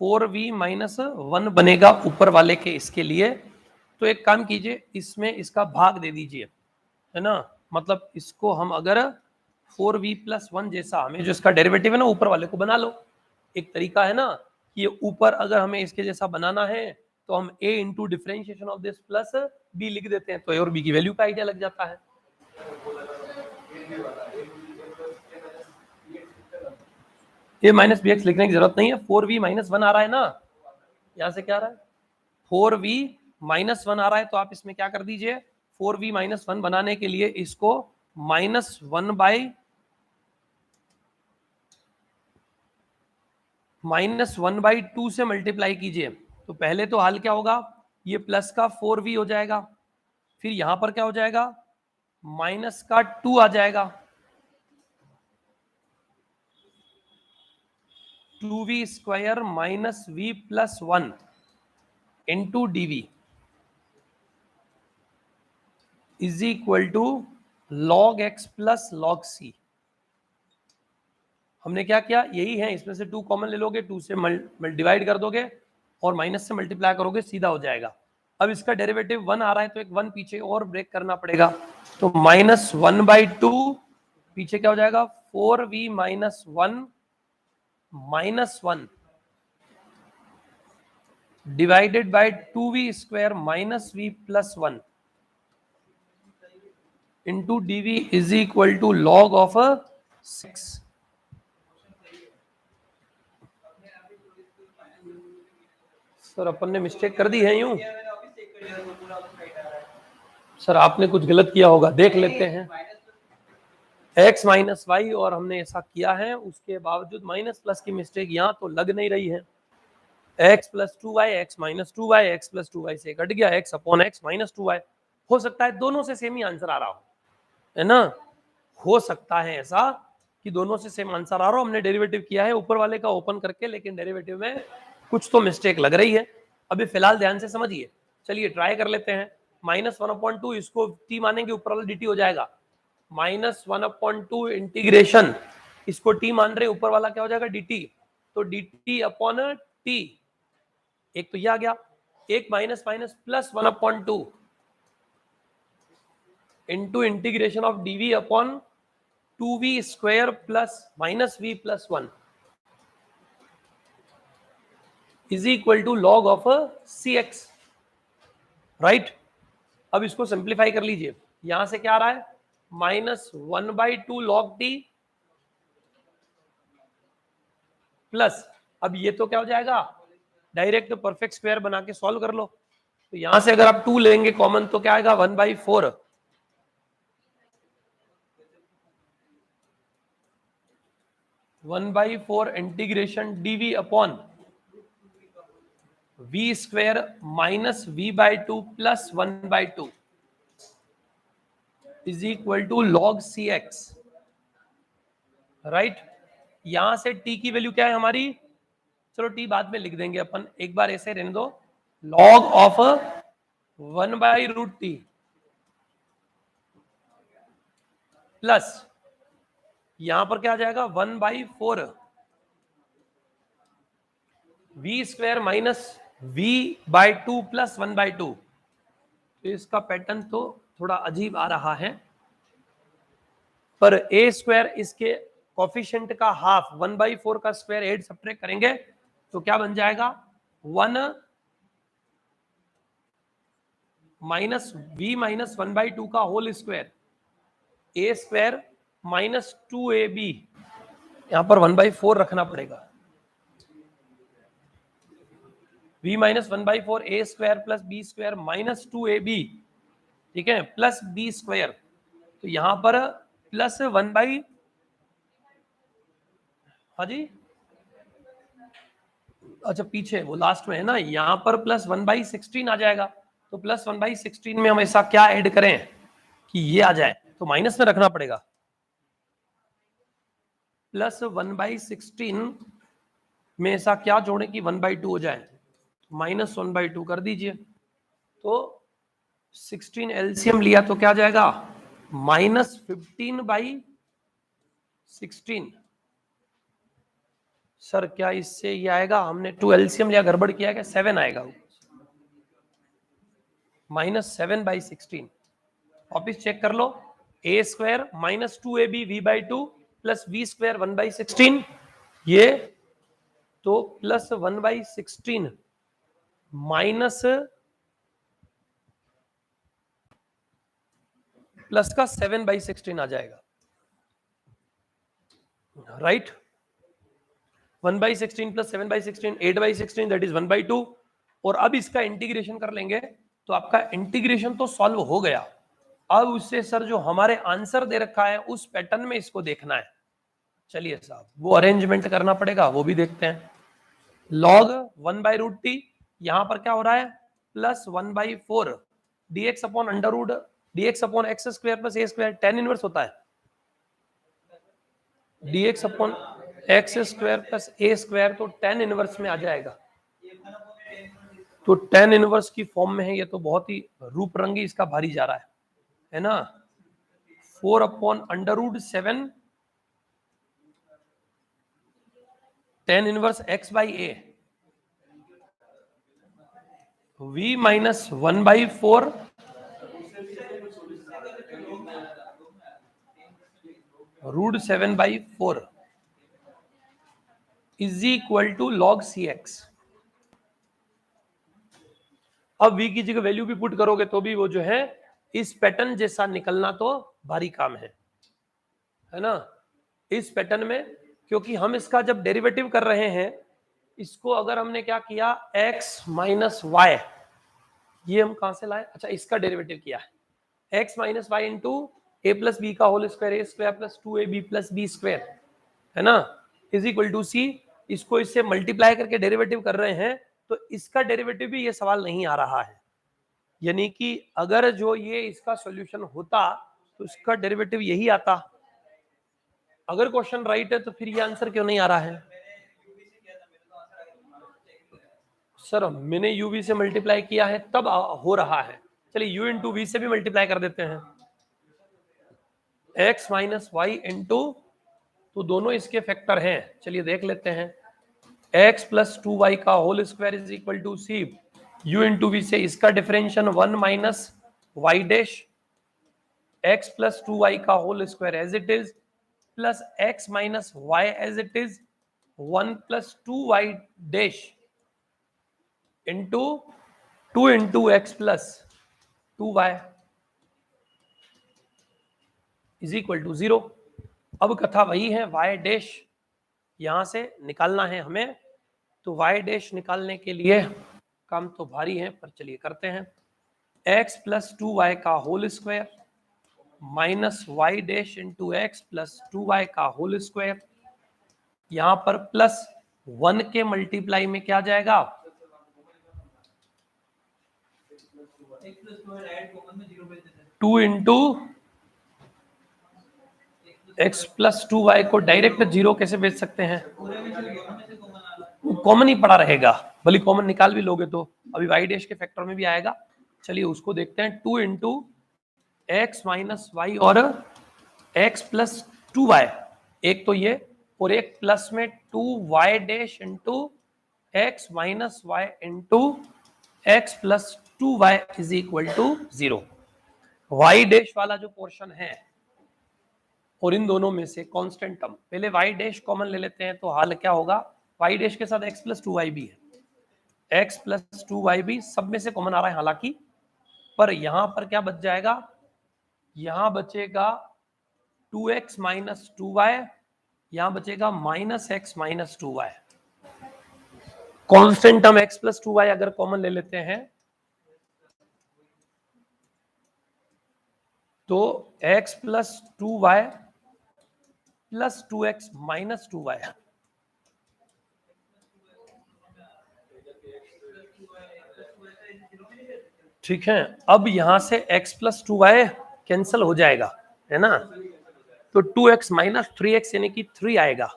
4v माइनस 1 बनेगा ऊपर वाले के इसके लिए। तो एक काम कीजिए, इसमें इसका भाग दे दीजिए, है ना। मतलब इसको हम अगर 4v प्लस 1 जैसा हमें जो इसका डेरिवेटिव है ना ऊपर वाले को बना लो। एक तरीका है ना कि ये ऊपर अगर हमें इसके जैसा बनाना है तो हम a into differentiation of this plus b लिख देते हैं, तो a और b की वैल्यू का आइडिया लग जाता है। ये माइनस bx लिखने की जरूरत नहीं है, 4v माइनस 1 आ रहा है ना, यहां से क्या आ रहा है 4v माइनस 1 आ रहा है, तो आप इसमें क्या कर दीजिए 4v माइनस 1 बनाने के लिए इसको माइनस 1 बाई -1/2 से मल्टीप्लाई कीजिए। तो पहले तो हाल क्या होगा, ये प्लस का 4v हो जाएगा, फिर यहां पर क्या हो जाएगा माइनस का 2 आ जाएगा, 2v square minus v plus 1 into dv is equal to log x plus log c। हमने क्या किया, यही है, इसमें से 2 कॉमन ले लोगे, 2 से डिवाइड कर दोगे और माइनस से मल्टीप्लाई करोगे, सीधा हो जाएगा। अब इसका डेरिवेटिव 1 आ रहा है तो एक 1 पीछे और ब्रेक करना पड़ेगा, तो -1/2 पीछे क्या हो जाएगा 4v minus 1 minus 1 divided by 2v square minus v plus 1 into dv is equal to log of 6। Sir अपन ने मिस्टेक कर दी है यूं। सर आपने कुछ गलत किया होगा, देख लेते हैं। x माइनस वाई और हमने ऐसा किया है, उसके बावजूद माइनस प्लस की मिस्टेक यहाँ तो लग नहीं रही है। x plus 2y, x minus 2y, x plus 2y से कट गया, x upon x minus 2y। हो सकता है दोनों से सेम ही आंसर आ रहा हो, है ना। हो सकता है ऐसा कि दोनों से सेम आंसर आ रहा हो, हमने डेरिवेटिव किया है ऊपर वाले का ओपन करके, लेकिन डेरिवेटिव में कुछ तो मिस्टेक लग रही है। अभी फिलहाल ध्यान से समझिए, चलिए ट्राई कर लेते हैं। -1/2 इसको t मानेंगे, ऊपर वाला dt हो जाएगा। -1/2 इंटीग्रेशन, इसको t मान रहे, ऊपर वाला क्या हो जाएगा dt, तो dt अपॉन t, एक तो ये आ गया, एक minus minus plus 1/2 into integration of dv upon 2v square plus minus v plus 1 is equal to log of cx, right. अब इसको सिंप्लीफाई कर लीजिए, यहां से क्या आ रहा है, -1/2 log t प्लस, अब ये तो क्या हो जाएगा, डायरेक्ट परफेक्ट स्क्वायर बना के सॉल्व कर लो। तो यहां से अगर आप 2 लेंगे कॉमन तो क्या आएगा, 1/4 1/4 integration dv upon v square minus v/2 plus 1/2 is equal to log cx, right. यहां से t की वैल्यू क्या है हमारी, चलो t बाद में लिख देंगे अपन, एक बार ऐसे रहने दो, लॉग ऑफ 1/√t प्लस यहां पर क्या आ जाएगा 1/4 v square minus v/2 plus 1/2। तो इसका पैटर्न तो थोड़ा अजीब आ रहा है, पर a स्क्वायर इसके कोफिशिएंट का हाफ, 1/4 का स्क्वायर एड सब्ट्रैक्ट करेंगे तो क्या बन जाएगा, 1 माइनस v माइनस 1/2 का whole square, a square minus 2ab, यहां पर 1/4 रखना पड़ेगा, v minus 1/4 a square plus b square minus 2ab, ठीक है, प्लस b स्क्वायर, तो यहां पर प्लस 1/, हाँ जी, अच्छा पीछे वो लास्ट में है ना, यहां पर प्लस 1/16 आ जाएगा, तो प्लस 1/16 में हम ऐसा क्या ऐड करें कि ये आ जाए, तो माइनस में रखना पड़ेगा, प्लस 1/16 में ऐसा क्या जोड़े कि 1/2 हो जाए, -1/2 कर दीजिए, तो 16 एलसीएम लिया तो क्या जाएगा, -15/16। सर क्या इससे ये आएगा, हमने 2 एलसीएम लिया, गड़बड़ किया क्या, 7 आएगा, -7/16। वापिस चेक कर लो, a square minus 2ab v/2 plus v square 1/16, ये तो प्लस 1/16 माइनस प्लस का 7/16 आ जाएगा, राइट। 1/16 प्लस 7/16 8/16 दैट इज 1/2, और अब इसका इंटीग्रेशन कर लेंगे तो आपका इंटीग्रेशन तो सॉल्व हो गया। अब उससे सर जो हमारे आंसर दे रखा है उस पैटर्न में इसको देखना है, चलिए साहब वो अरेंजमेंट करना पड़ेगा, वो भी देखते हैं। लॉग 1/√t, यहां पर क्या हो रहा है, plus 1/4 dx upon under root dx upon x square plus a square, tan inverse होता है, dx upon x square plus a square, तो tan इनवर्स में आ जाएगा, तो tan इनवर्स की फॉर्म में है, ये तो बहुत ही रूप रंगी इसका भारी जा रहा है ना। 4/√7 tan inverse x/a, v minus 1/4 √7/4 is equal to log cx। अब v की जगह वैल्यू भी पुट करोगे तो भी वो जो है इस पैटर्न जैसा निकलना तो भारी काम है ना, इस पैटर्न में, क्योंकि हम इसका जब डेरिवेटिव कर रहे हैं इसको अगर हमने क्या किया, x माइनस वाई, ये हम कहां से लाए, अच्छा इसका डेरिवेटिव किया है, x minus y into a plus b का whole square, a square plus 2ab plus b square, है ना, इज इक्वल टू सी। इसको इससे मल्टीप्लाई करके डेरिवेटिव कर रहे हैं, तो इसका डेरिवेटिव भी ये सवाल नहीं आ रहा है, यानी कि अगर जो ये इसका सॉल्यूशन होता तो इसका डेरिवेटिव यही आता। अगर क्वेश्चन राइट है तो फिर ये आंसर क्यों नहीं आ रहा है? सर मैंने uv से मल्टीप्लाई किया है तब हो रहा है। चलिए u इंटू वी से भी मल्टीप्लाई कर देते हैं, x माइनस वाई इंटू, तो दोनों इसके फैक्टर हैं, चलिए देख लेते हैं, x प्लस 2y का whole square is equal to c, u into v से इसका differential 1 minus y dash, x plus 2y का whole square as it is, plus x minus y as it is, 1 plus 2y dash into 2 into x plus 2y is equal to 0। अब कथा वही है, y डैश यहां से निकालना है हमें, तो y डैश निकालने के लिए काम तो भारी है, पर चलिए करते हैं, x प्लस 2y का whole square minus y dash into x plus 2y का होल स्क्वायर, यहां पर प्लस 1 के मल्टीप्लाई में क्या जाएगा, two into x plus 2y को डायरेक्ट 0 कैसे भेज सकते हैं, कॉमन ही पड़ा रहेगा, भले कॉमन निकाल भी लोगे तो अभी y डैश के फैक्टर में भी आएगा। चलिए उसको देखते हैं, 2 इंटू एक्स माइनस वाई और x प्लस 2y, एक तो ये, और एक प्लस में 2y dash into x minus y into x plus 2y is equal to 0। y dash वाला जो पोर्शन है और इन दोनों में से कांस्टेंट टर्म, पहले y डैश कॉमन ले लेते हैं, तो हाल क्या होगा, y डैश के साथ x प्लस 2y भी है, x प्लस 2y भी सब में से कॉमन आ रहा है हालांकि, पर यहां पर क्या बच जाएगा, यहां बचेगा 2x माइनस 2y, यहां बचेगा minus x minus 2y, constant term x plus 2y अगर कॉमन ले लेते हैं तो x plus 2y plus 2x minus 2y, ठीक है। अब यहां से x प्लस 2y कैंसिल हो जाएगा, है ना, तो 2x माइनस 3x यानी कि 3 आएगा,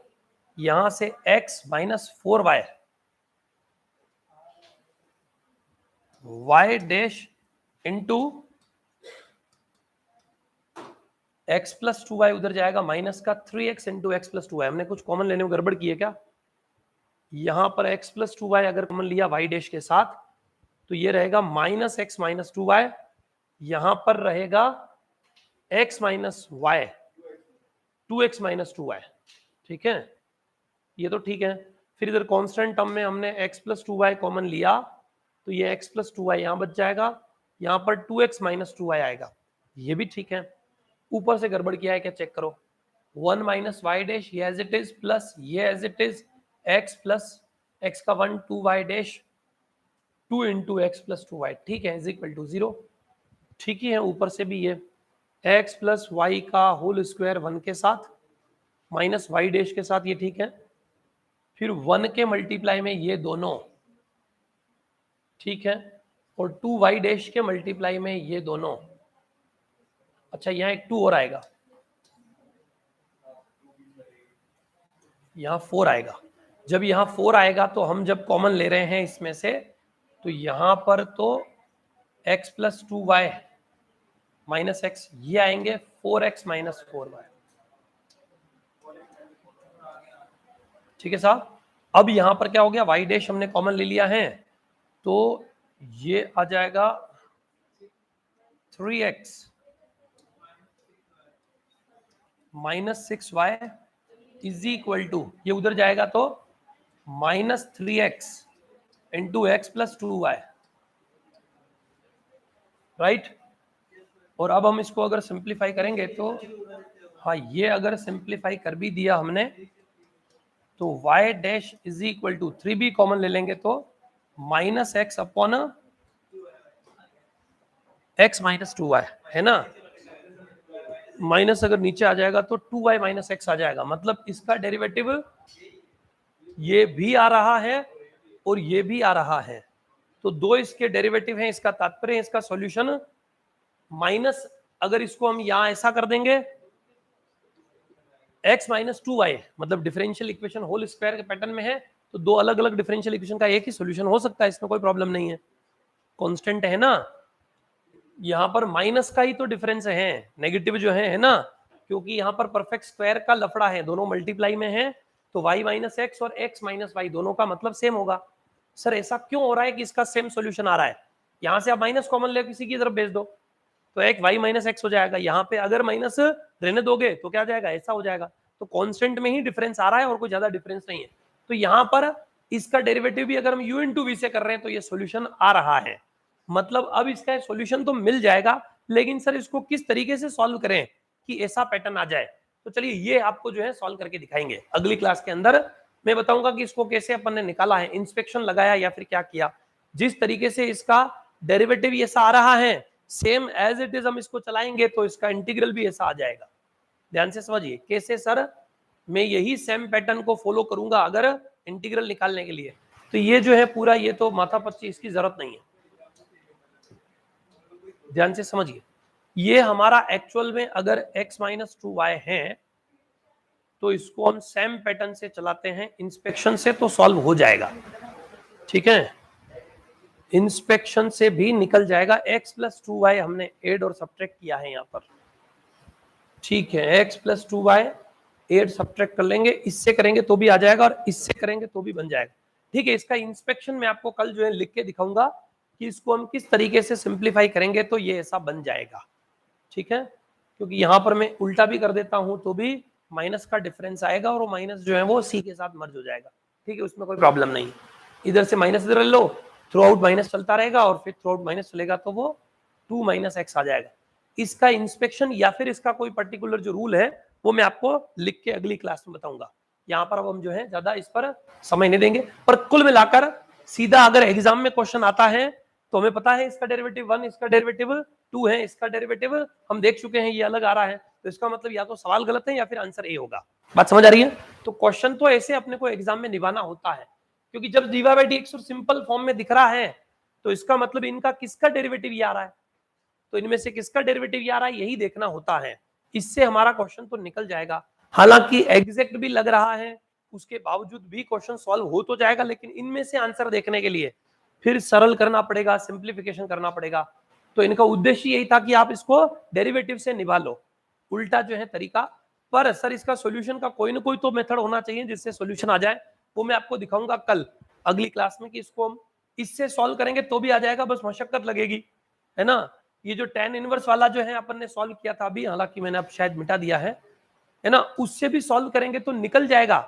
यहां से x minus 4y, y dash into x plus 2y उधर जाएगा माइनस का 3x into x plus 2y, हमने कुछ कॉमन लेने में गड़बड़ की है क्या, यहां पर x प्लस 2y अगर कॉमन लिया y डैश के साथ तो ये रहेगा माइनस एक्स माइनस 2y, यहां पर रहेगा x minus Y 2x minus 2y, ठीक है, ये तो ठीक है। फिर इधर कांस्टेंट टर्म में हमने x प्लस 2y कॉमन लिया तो ये x प्लस 2y यहां बच जाएगा, यहां पर 2x माइनस 2y आएगा, ये भी ठीक है। ऊपर से गड़बड़ किया है क्या चेक करो, 1 माइनस वाई डैश ये एज इट इज, प्लस ये as it is x plus x का 1 2y dash 2 into x plus 2y, ठीक है, इज इक्वल टू 0, ठीक ही है। ऊपर से भी ये x प्लस वाई का होल स्क्वायर 1 के साथ माइनस वाई डैश के साथ, ये ठीक है, फिर 1 के मल्टीप्लाई में ये दोनों, ठीक है, और 2y डैश के मल्टीप्लाई में ये दोनों, अच्छा यहाँ एक 2 और आएगा, यहाँ 4 आएगा, जब यहाँ 4 आएगा तो हम जब कॉमन ले रहे हैं इसमें से, तो यहाँ पर तो x plus 2y minus x ये आएंगे 4x माइनस 4y, ठीक है साहब। अब यहां पर क्या हो गया, y डैश हमने कॉमन ले लिया है, तो ये आ जाएगा 3x minus 6y is equal to, ये उधर जाएगा तो minus 3x into x plus 2y, right. और अब हम इसको अगर सिंप्लीफाई करेंगे तो, हाँ ये अगर सिंप्लीफाई कर भी दिया हमने तो y dash is equal to 3b common ले लेंगे तो minus x upon x minus 2y है ना, माइनस अगर नीचे आ जाएगा तो 2y माइनस एक्स आ जाएगा, मतलब इसका डेरिवेटिव ये भी आ रहा है और ये भी आ रहा है, तो दो इसके डेरिवेटिव हैं, इसका तात्पर्य है इसका सॉल्यूशन माइनस, अगर इसको हम यहां ऐसा कर देंगे x माइनस 2y, मतलब डिफरेंशियल इक्वेशन होल स्क्वायर के पैटर्न में है, तो दो अलग अलग डिफरेंशियल इक्वेशन का एक ही सॉल्यूशन हो सकता है, इसमें कोई प्रॉब्लम नहीं है, कांस्टेंट है ना, यहाँ पर माइनस का ही तो डिफरेंस है, नेगेटिव जो है ना, क्योंकि यहाँ पर परफेक्ट स्क्वायर का लफड़ा है, दोनों मल्टीप्लाई में है, तो y माइनस एक्स और x माइनस वाई दोनों का मतलब सेम होगा। सर ऐसा क्यों हो रहा है कि इसका सेम सॉल्यूशन आ रहा है? यहाँ से आप माइनस कॉमन ले किसी की तरफ भेज दो तो एक y माइनस एक्स हो जाएगा, यहाँ पे अगर माइनस रहने दोगे तो क्या जाएगा, ऐसा हो जाएगा, तो कांस्टेंट में ही डिफरेंस आ रहा है और कोई ज्यादा डिफरेंस नहीं है, तो यहाँ पर इसका डेरिवेटिव भी अगर हम u इंटू वी से कर रहे हैं तो ये सॉल्यूशन आ रहा है, मतलब अब इसका सॉल्यूशन तो मिल जाएगा, लेकिन सर इसको किस तरीके से सॉल्व करें कि ऐसा पैटर्न आ जाए, तो चलिए ये आपको जो है सॉल्व करके दिखाएंगे अगली क्लास के अंदर, मैं बताऊंगा कि इसको कैसे अपन ने निकाला है, इंस्पेक्शन लगाया या फिर क्या किया, जिस तरीके से इसका डेरिवेटिव ऐसा आ रहा है सेम एज इट इज हम इसको चलाएंगे तो इसका इंटीग्रल भी ऐसा आ जाएगा। ध्यान से समझिए कैसे सर, मैं यही सेम पैटर्न को फॉलो करूंगा अगर इंटीग्रल निकालने के लिए, तो ये जो है पूरा ये तो माथापच्ची, इसकी जरूरत नहीं है, ध्यान से समझिए, ये हमारा एक्चुअल में अगर x माइनस 2y है तो इसको हम सेम पैटर्न से चलाते हैं, इंस्पेक्शन से तो सॉल्व हो जाएगा, ठीक है, इंस्पेक्शन से भी निकल जाएगा, x प्लस 2y हमने एड और सब्ट्रैक्ट किया है यहाँ पर, ठीक है, x plus 2y add subtract कर लेंगे, इससे करेंगे तो भी आ जाएगा और इससे करेंगे तो भी बन जाएगा, ठीक है, इसका इंस्पेक्शन मैं आपको कल जो है लिख के दिखाऊंगा कि इसको हम किस तरीके से सिंप्लीफाई करेंगे तो ये ऐसा बन जाएगा, ठीक है, क्योंकि यहाँ पर मैं उल्टा भी कर देता हूं तो भी माइनस का डिफरेंस आएगा और वो माइनस जो है वो सी के साथ मर्ज हो जाएगा, ठीक है, उसमें कोई प्रॉब्लम नहीं, इधर से माइनस इधर लो, थ्रू आउट माइनस चलता रहेगा और फिर थ्रू आउट माइनस चलेगा तो वो 2 माइनस एक्स आ जाएगा, इसका इंस्पेक्शन या फिर इसका कोई पर्टिकुलर जो रूल है वो मैं आपको लिख के अगली क्लास में बताऊंगा, यहाँ पर अब हम जो है ज्यादा इस पर समय नहीं देंगे, पर कुल मिलाकर सीधा अगर एग्जाम में क्वेश्चन आता है तो हमें पता है इसका डेरिवेटिव 1, इसका डेरिवेटिव 2 है, इसका डेरिवेटिव हम देख चुके हैं ये अलग आ रहा है, तो इसका मतलब या तो सवाल गलत है या फिर आंसर ए होगा, बात समझ आ रही है, तो क्वेश्चन तो ऐसे अपने को एग्जाम में निभाना होता है, क्योंकि जब d Y by D x simple form में दिख रहा है तो इसका मतलब इनका किसका डेरिवेटिव ये आ रहा है, तो इनमें से किसका डेरिवेटिव ये आ रहा है यही देखना होता है, इससे हमारा क्वेश्चन तो निकल जाएगा, हालांकि एग्जैक्ट भी लग रहा है उसके बावजूद भी क्वेश्चन सॉल्व हो तो जाएगा, लेकिन इनमें से आंसर देखने के लिए फिर सरल करना पड़ेगा, सिंप्लीफिकेशन करना पड़ेगा, तो इनका उद्देश्य यही था कि आप इसको डेरिवेटिव से निभा लो, उल्टा जो है तरीका, पर सर इसका सॉल्यूशन का कोई ना कोई तो मेथड होना चाहिए जिससे सॉल्यूशन आ जाए, वो मैं आपको दिखाऊंगा कल अगली क्लास में कि इसको हम इससे सॉल्व करेंगे तो भी आ जाएगा, बस मशक्कत लगेगी, है ना, ये जो tan इनवर्स वाला जो है अपन ने सॉल्व किया था अभी, हालांकि मैंने अब शायद मिटा दिया है ना, उससे भी सॉल्व करेंगे तो निकल जाएगा,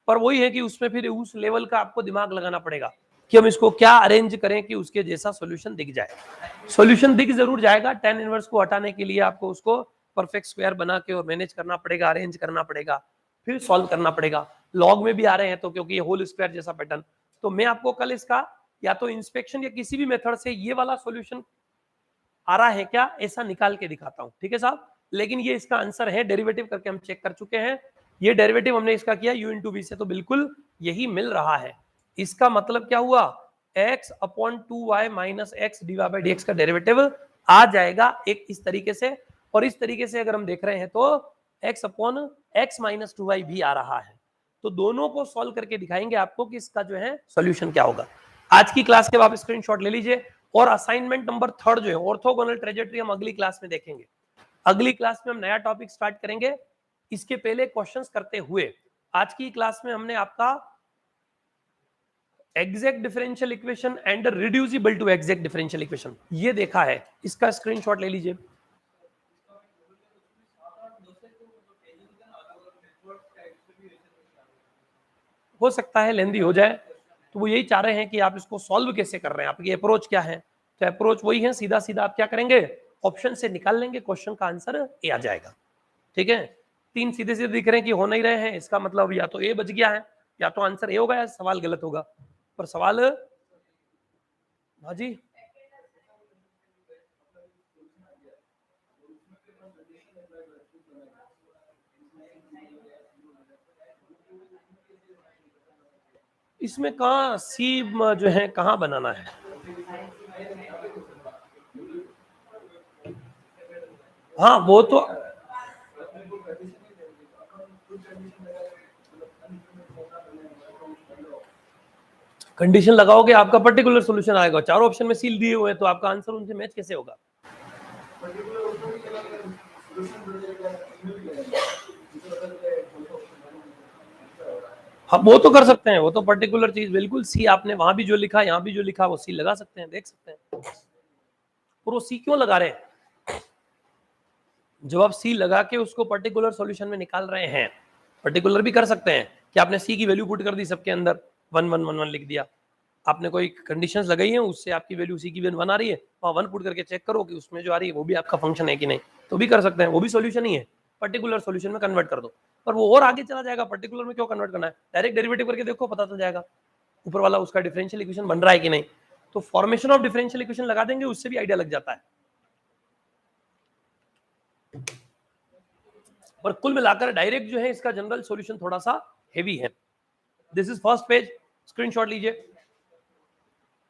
पर वही है कि उसमें फिर उस लेवल का आपको दिमाग लगाना पड़ेगा कि हम इसको क्या अरेंज करें कि उसके जैसा सॉल्यूशन दिख जाए, सॉल्यूशन दिख जरूर जाएगा, tan इनवर्स को हटाने के लिए आपको उसको परफेक्ट स्क्वायर बना के और मैनेज करना पड़ेगा, अरेंज करना पड़ेगा, फिर सॉल्व करना पड़ेगा, लॉग में भी आ रहे हैं तो क्योंकि ये होल स्क्वायर जैसा पैटर्न, तो मैं आपको कल इसका या तो इंस्पेक्शन या किसी भी मेथड से ये वाला सॉल्यूशन आ रहा है क्या ऐसा निकाल के दिखाता हूं, ठीक है साहब, लेकिन ये इसका आंसर है, डेरिवेटिव करके हम चेक कर चुके हैं, ये डेरिवेटिव हमने इसका किया u इंटू वी से, तो बिल्कुल यही मिल रहा है, इसका मतलब क्या हुआ, x upon 2y minus x dy by dx का डेरिवेटिव आ जाएगा एक इस तरीके से, और इस तरीके से अगर हम देख रहे हैं तो x upon x minus 2y भी आ रहा है, तो दोनों को सॉल्व करके दिखाएंगे आपको कि इसका जो है सॉल्यूशन क्या होगा। आज की क्लास के आप स्क्रीनशॉट ले लीजिए, और असाइनमेंट नंबर 3 जो है ऑर्थोगोनल ट्रेजेक्टरी हम अगली क्लास में देखेंगे, अगली क्लास में हम नया टॉपिक स्टार्ट करेंगे, इसके पहले क्वेश्चंस करते हुए आज की क्लास में हमने आपका exact differential equation and reducible to exact differential equation ये देखा है, इसका स्क्रीनशॉट ले लीजिए, हो सकता है लेंदी हो जाए, तो वो यही चाह रहे हैं कि आप इसको सॉल्व कैसे कर रहे हैं, आपकी अप्रोच क्या है, तो अप्रोच वही है, सीधा सीधा आप क्या करेंगे, ऑप्शन से निकाल लेंगे, क्वेश्चन का आंसर ए आ जाएगा, ठीक है, 3 सीधे सीधे दिख रहे हैं कि हो नहीं रहे हैं, इसका मतलब या तो ए बच गया है, या तो आंसर ए होगा या सवाल गलत होगा। पर सवाल, हाँ जी, इसमें कहाँ सी जो है कहाँ बनाना है? हाँ वो तो कंडीशन लगाओगे आपका पर्टिकुलर सॉल्यूशन आएगा। चारों ऑप्शन में सील दिए हुए हैं तो आपका आंसर उनसे मैच कैसे होगा? हाँ वो तो कर सकते हैं, वो तो पर्टिकुलर चीज बिल्कुल सी आपने वहां भी जो लिखा यहाँ भी जो लिखा वो सी लगा सकते हैं, देख सकते हैं। और वो सी क्यों लगा रहे हैं? जब आप सी लगा के उसको पर्टिकुलर सॉल्यूशन में निकाल रहे हैं, पर्टिकुलर भी कर सकते हैं कि आपने सी की वैल्यू पुट कर दी सबके अंदर, 1 1 1 1 लिख दिया। आपने कोई कंडीशंस लगाई है, उससे आपकी वैल्यू सी की वैल्यू 1 आ रही है, वहाँ 1 पुट करके चेक करो कि उसमें जो आ रही है वो भी आपका फंक्शन है कि नहीं, तो भी कर सकते हैं, वो भी सॉल्यूशन ही है। पर्टिकुलर सॉल्यूशन में कन्वर्ट कर दो, पर वो और आगे चला जाएगा। पर्टिकुलर में क्यों कन्वर्ट करना है? डायरेक्ट डेरिवेटिव करके देखो, पता चल जाएगा ऊपर वाला उसका डिफरेंशियल इक्वेशन बन रहा है कि नहीं। तो फॉर्मेशन ऑफ डिफरेंशियल इक्वेशन लगा देंगे, उससे भी आइडिया लग जाता है। पर कुल मिलाकर डायरेक्ट जो है इसका जनरल सॉल्यूशन थोड़ा सा हेवी है। This is first page, screenshot लीजिए।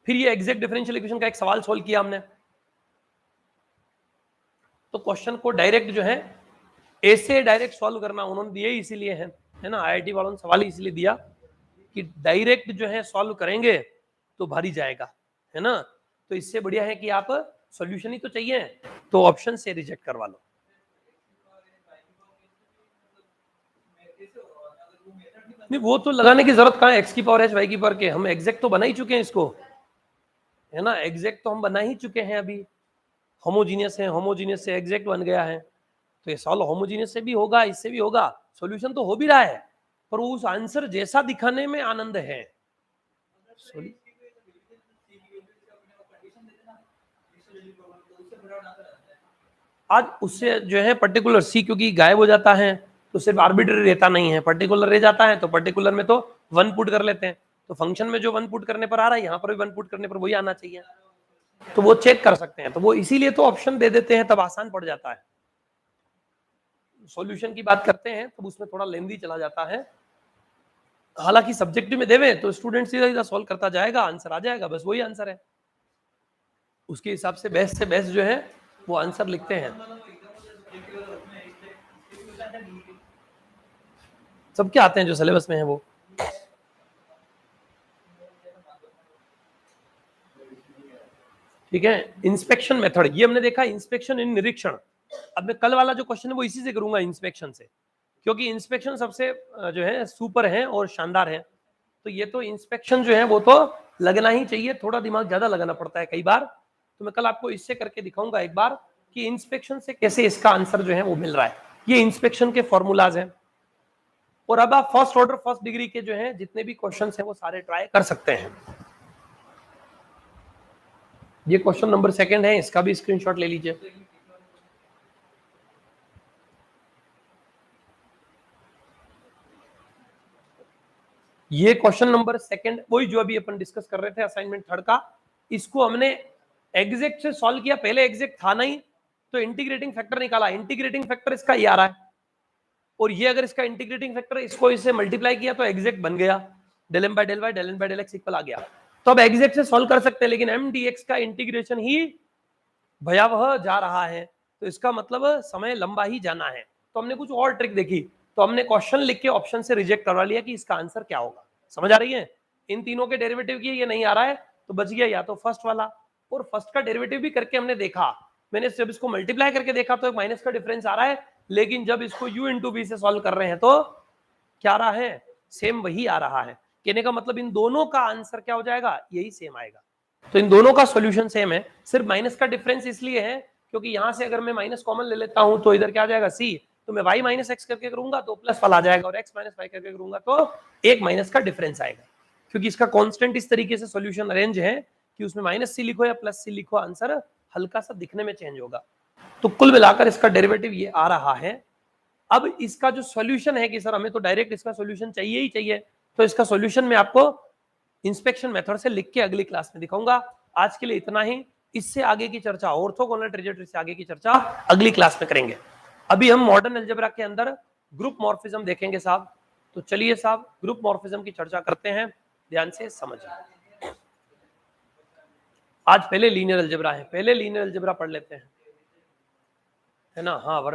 फिर ये एग्जैक्ट डिफरेंशियल इक्वेशन का एक सवाल सोल्व किया हमने। तो क्वेश्चन को डायरेक्ट जो है ऐसे डायरेक्ट सॉल्व करना उन्होंने दिए इसीलिए है ना, आईआईटी वालों ने सवाल इसलिए दिया कि डायरेक्ट जो है सॉल्व करेंगे तो भारी जाएगा, है ना। तो इससे बढ़िया है कि आप सॉल्यूशन ही तो चाहिए, तो ऑप्शन से रिजेक्ट करवा लो। नहीं वो तो लगाने की जरूरत कहाँ है, एक्स की पावर एच वाई की पावर के, हम एग्जैक्ट तो बना ही चुके हैं इसको, है ना। एग्जैक्ट तो हम बना ही चुके हैं अभी, होमोजीनियस है, होमोजीनियस से एग्जैक्ट बन गया है, तो ये सॉल्व होमोजीनियस से भी होगा, इससे भी होगा, सॉल्यूशन तो हो भी रहा है, पर उस आंसर जैसा दिखाने में आनंद है। आज उससे जो है पर्टिकुलर सी क्योंकि गायब हो जाता है तो सिर्फ आर्बिट्री रहता नहीं है, पर्टिकुलर रह जाता है, तो पर्टिकुलर में तो 1 पुट कर लेते हैं, तो फंक्शन में जो 1 पुट करने पर आ रहा है यहाँ पर भी 1 पुट करने पर वही आना चाहिए, तो वो चेक कर सकते हैं, तो वो इसीलिए तो ऑप्शन दे देते हैं, तब आसान पड़ जाता है। सॉल्यूशन की बात करते हैं तो उसमें थोड़ा लेंदी चला जाता है, हालांकि सब्जेक्टिव में देवे तो स्टूडेंट सीधा सीधा सॉल्व करता जाएगा, आंसर आ जाएगा, बस वही आंसर है, उसके हिसाब से बेस्ट जो है वो आंसर लिखते हैं। सबके आते हैं जो सिलेबस में है वो। ठीक है, इंस्पेक्शन मेथड ये हमने देखा, इंस्पेक्शन इन निरीक्षण। अब मैं कल वाला जो क्वेश्चन है वो इसी से करूंगा, इंस्पेक्शन से, क्योंकि इंस्पेक्शन सबसे जो है सुपर है और शानदार है, तो ये तो इंस्पेक्शन जो है वो तो लगना ही चाहिए, थोड़ा दिमाग ज्यादा लगाना पड़ता है कई बार, तो मैं कल आपको इससे करके दिखाऊंगा एक बार कि इंस्पेक्शन से कैसे इसका आंसर जो है वो मिल रहा है। ये इंस्पेक्शन के फॉर्मूलाज हैं, और अब आप फर्स्ट ऑर्डर फर्स्ट डिग्री के जो है जितने भी क्वेश्चन हैं वो सारे ट्राई कर सकते हैं। ये क्वेश्चन नंबर 2 है, इसका भी स्क्रीनशॉट ले लीजिए। ये क्वेश्चन नंबर 2 वही जो अभी अपन डिस्कस कर रहे थे असाइनमेंट 3 का, इसको हमने एग्जैक्ट से सॉल्व किया, पहले एग्जैक्ट था नहीं तो इंटीग्रेटिंग फैक्टर निकाला, इंटीग्रेटिंग फैक्टर इसका ये आ रहा है, और ये अगर इसका इंटीग्रेटिंग फैक्टर इसको इससे मल्टीप्लाई किया तो एग्जैक्ट बन गया, del m by del y del n by del x equal आ गया, तो अब एग्जैक्ट से सॉल्व कर सकते हैं, लेकिन m dx का इंटीग्रेशन ही भयावह जा रहा है, तो इसका मतलब समय लंबा ही जाना है, तो हमने कुछ और ट्रिक देखी, तो हमने क्वेश्चन लिख के ऑप्शन से रिजेक्ट करवा लिया कि इसका आंसर क्या होगा। समझ आ रही है, इन तीनों के डेरिवेटिव की ये नहीं आ रहा है तो बच गया या तो फर्स्ट वाला, और फर्स्ट का डेरिवेटिव भी करके हमने देखा, मैंने जब इसको मल्टीप्लाई करके देखा तो एक माइनस का डिफरेंस आ रहा है, लेकिन जब इसको u इंटू बी से सॉल्व कर रहे हैं तो क्या आ रहा है, सेम वही आ रहा है, कहने का मतलब इन दोनों का आंसर क्या हो जाएगा, यही सेम आएगा, तो इन दोनों का सॉल्यूशन सेम है, सिर्फ माइनस का डिफरेंस इसलिए है क्योंकि यहां से अगर मैं माइनस कॉमन ले लेता हूं तो इधर क्या आ जाएगा c, तो मैं y माइनस एक्स करके करूंगा तो प्लस वाला आ जाएगा, और x माइनस वाई करके करूंगा तो एक माइनस का डिफरेंस आएगा, क्योंकि इसका कांस्टेंट इस तरीके से सॉल्यूशन अरेंज है कि उसमें माइनस सी लिखो या प्लस सी लिखो आंसर हल्का सा दिखने में चेंज होगा, तो कुल मिलाकर इसका डेरिवेटिव ये आ रहा है। अब इसका जो सॉल्यूशन है कि सर हमें तो डायरेक्ट इसका सॉल्यूशन चाहिए ही चाहिए, तो इसका सॉल्यूशन मैं आपको इंस्पेक्शन मेथड से लिख के अगली क्लास में दिखाऊंगा। आज के लिए इतना ही, इससे आगे की चर्चा, ऑर्थोगोनल ट्रेजेक्टरी से आगे की चर्चा अगली क्लास में करेंगे। अभी हम मॉडर्न अलजेब्रा के अंदर ग्रुप मॉर्फिज्म देखेंगे साहब। तो चलिए साहब ग्रुप मॉर्फिज्म की चर्चा करते हैं, ध्यान से समझिए। आज पहले लीनियर अलजेब्रा है, पहले लीनियर अलजेब्रा पढ़ लेते हैं, है ना। हाँ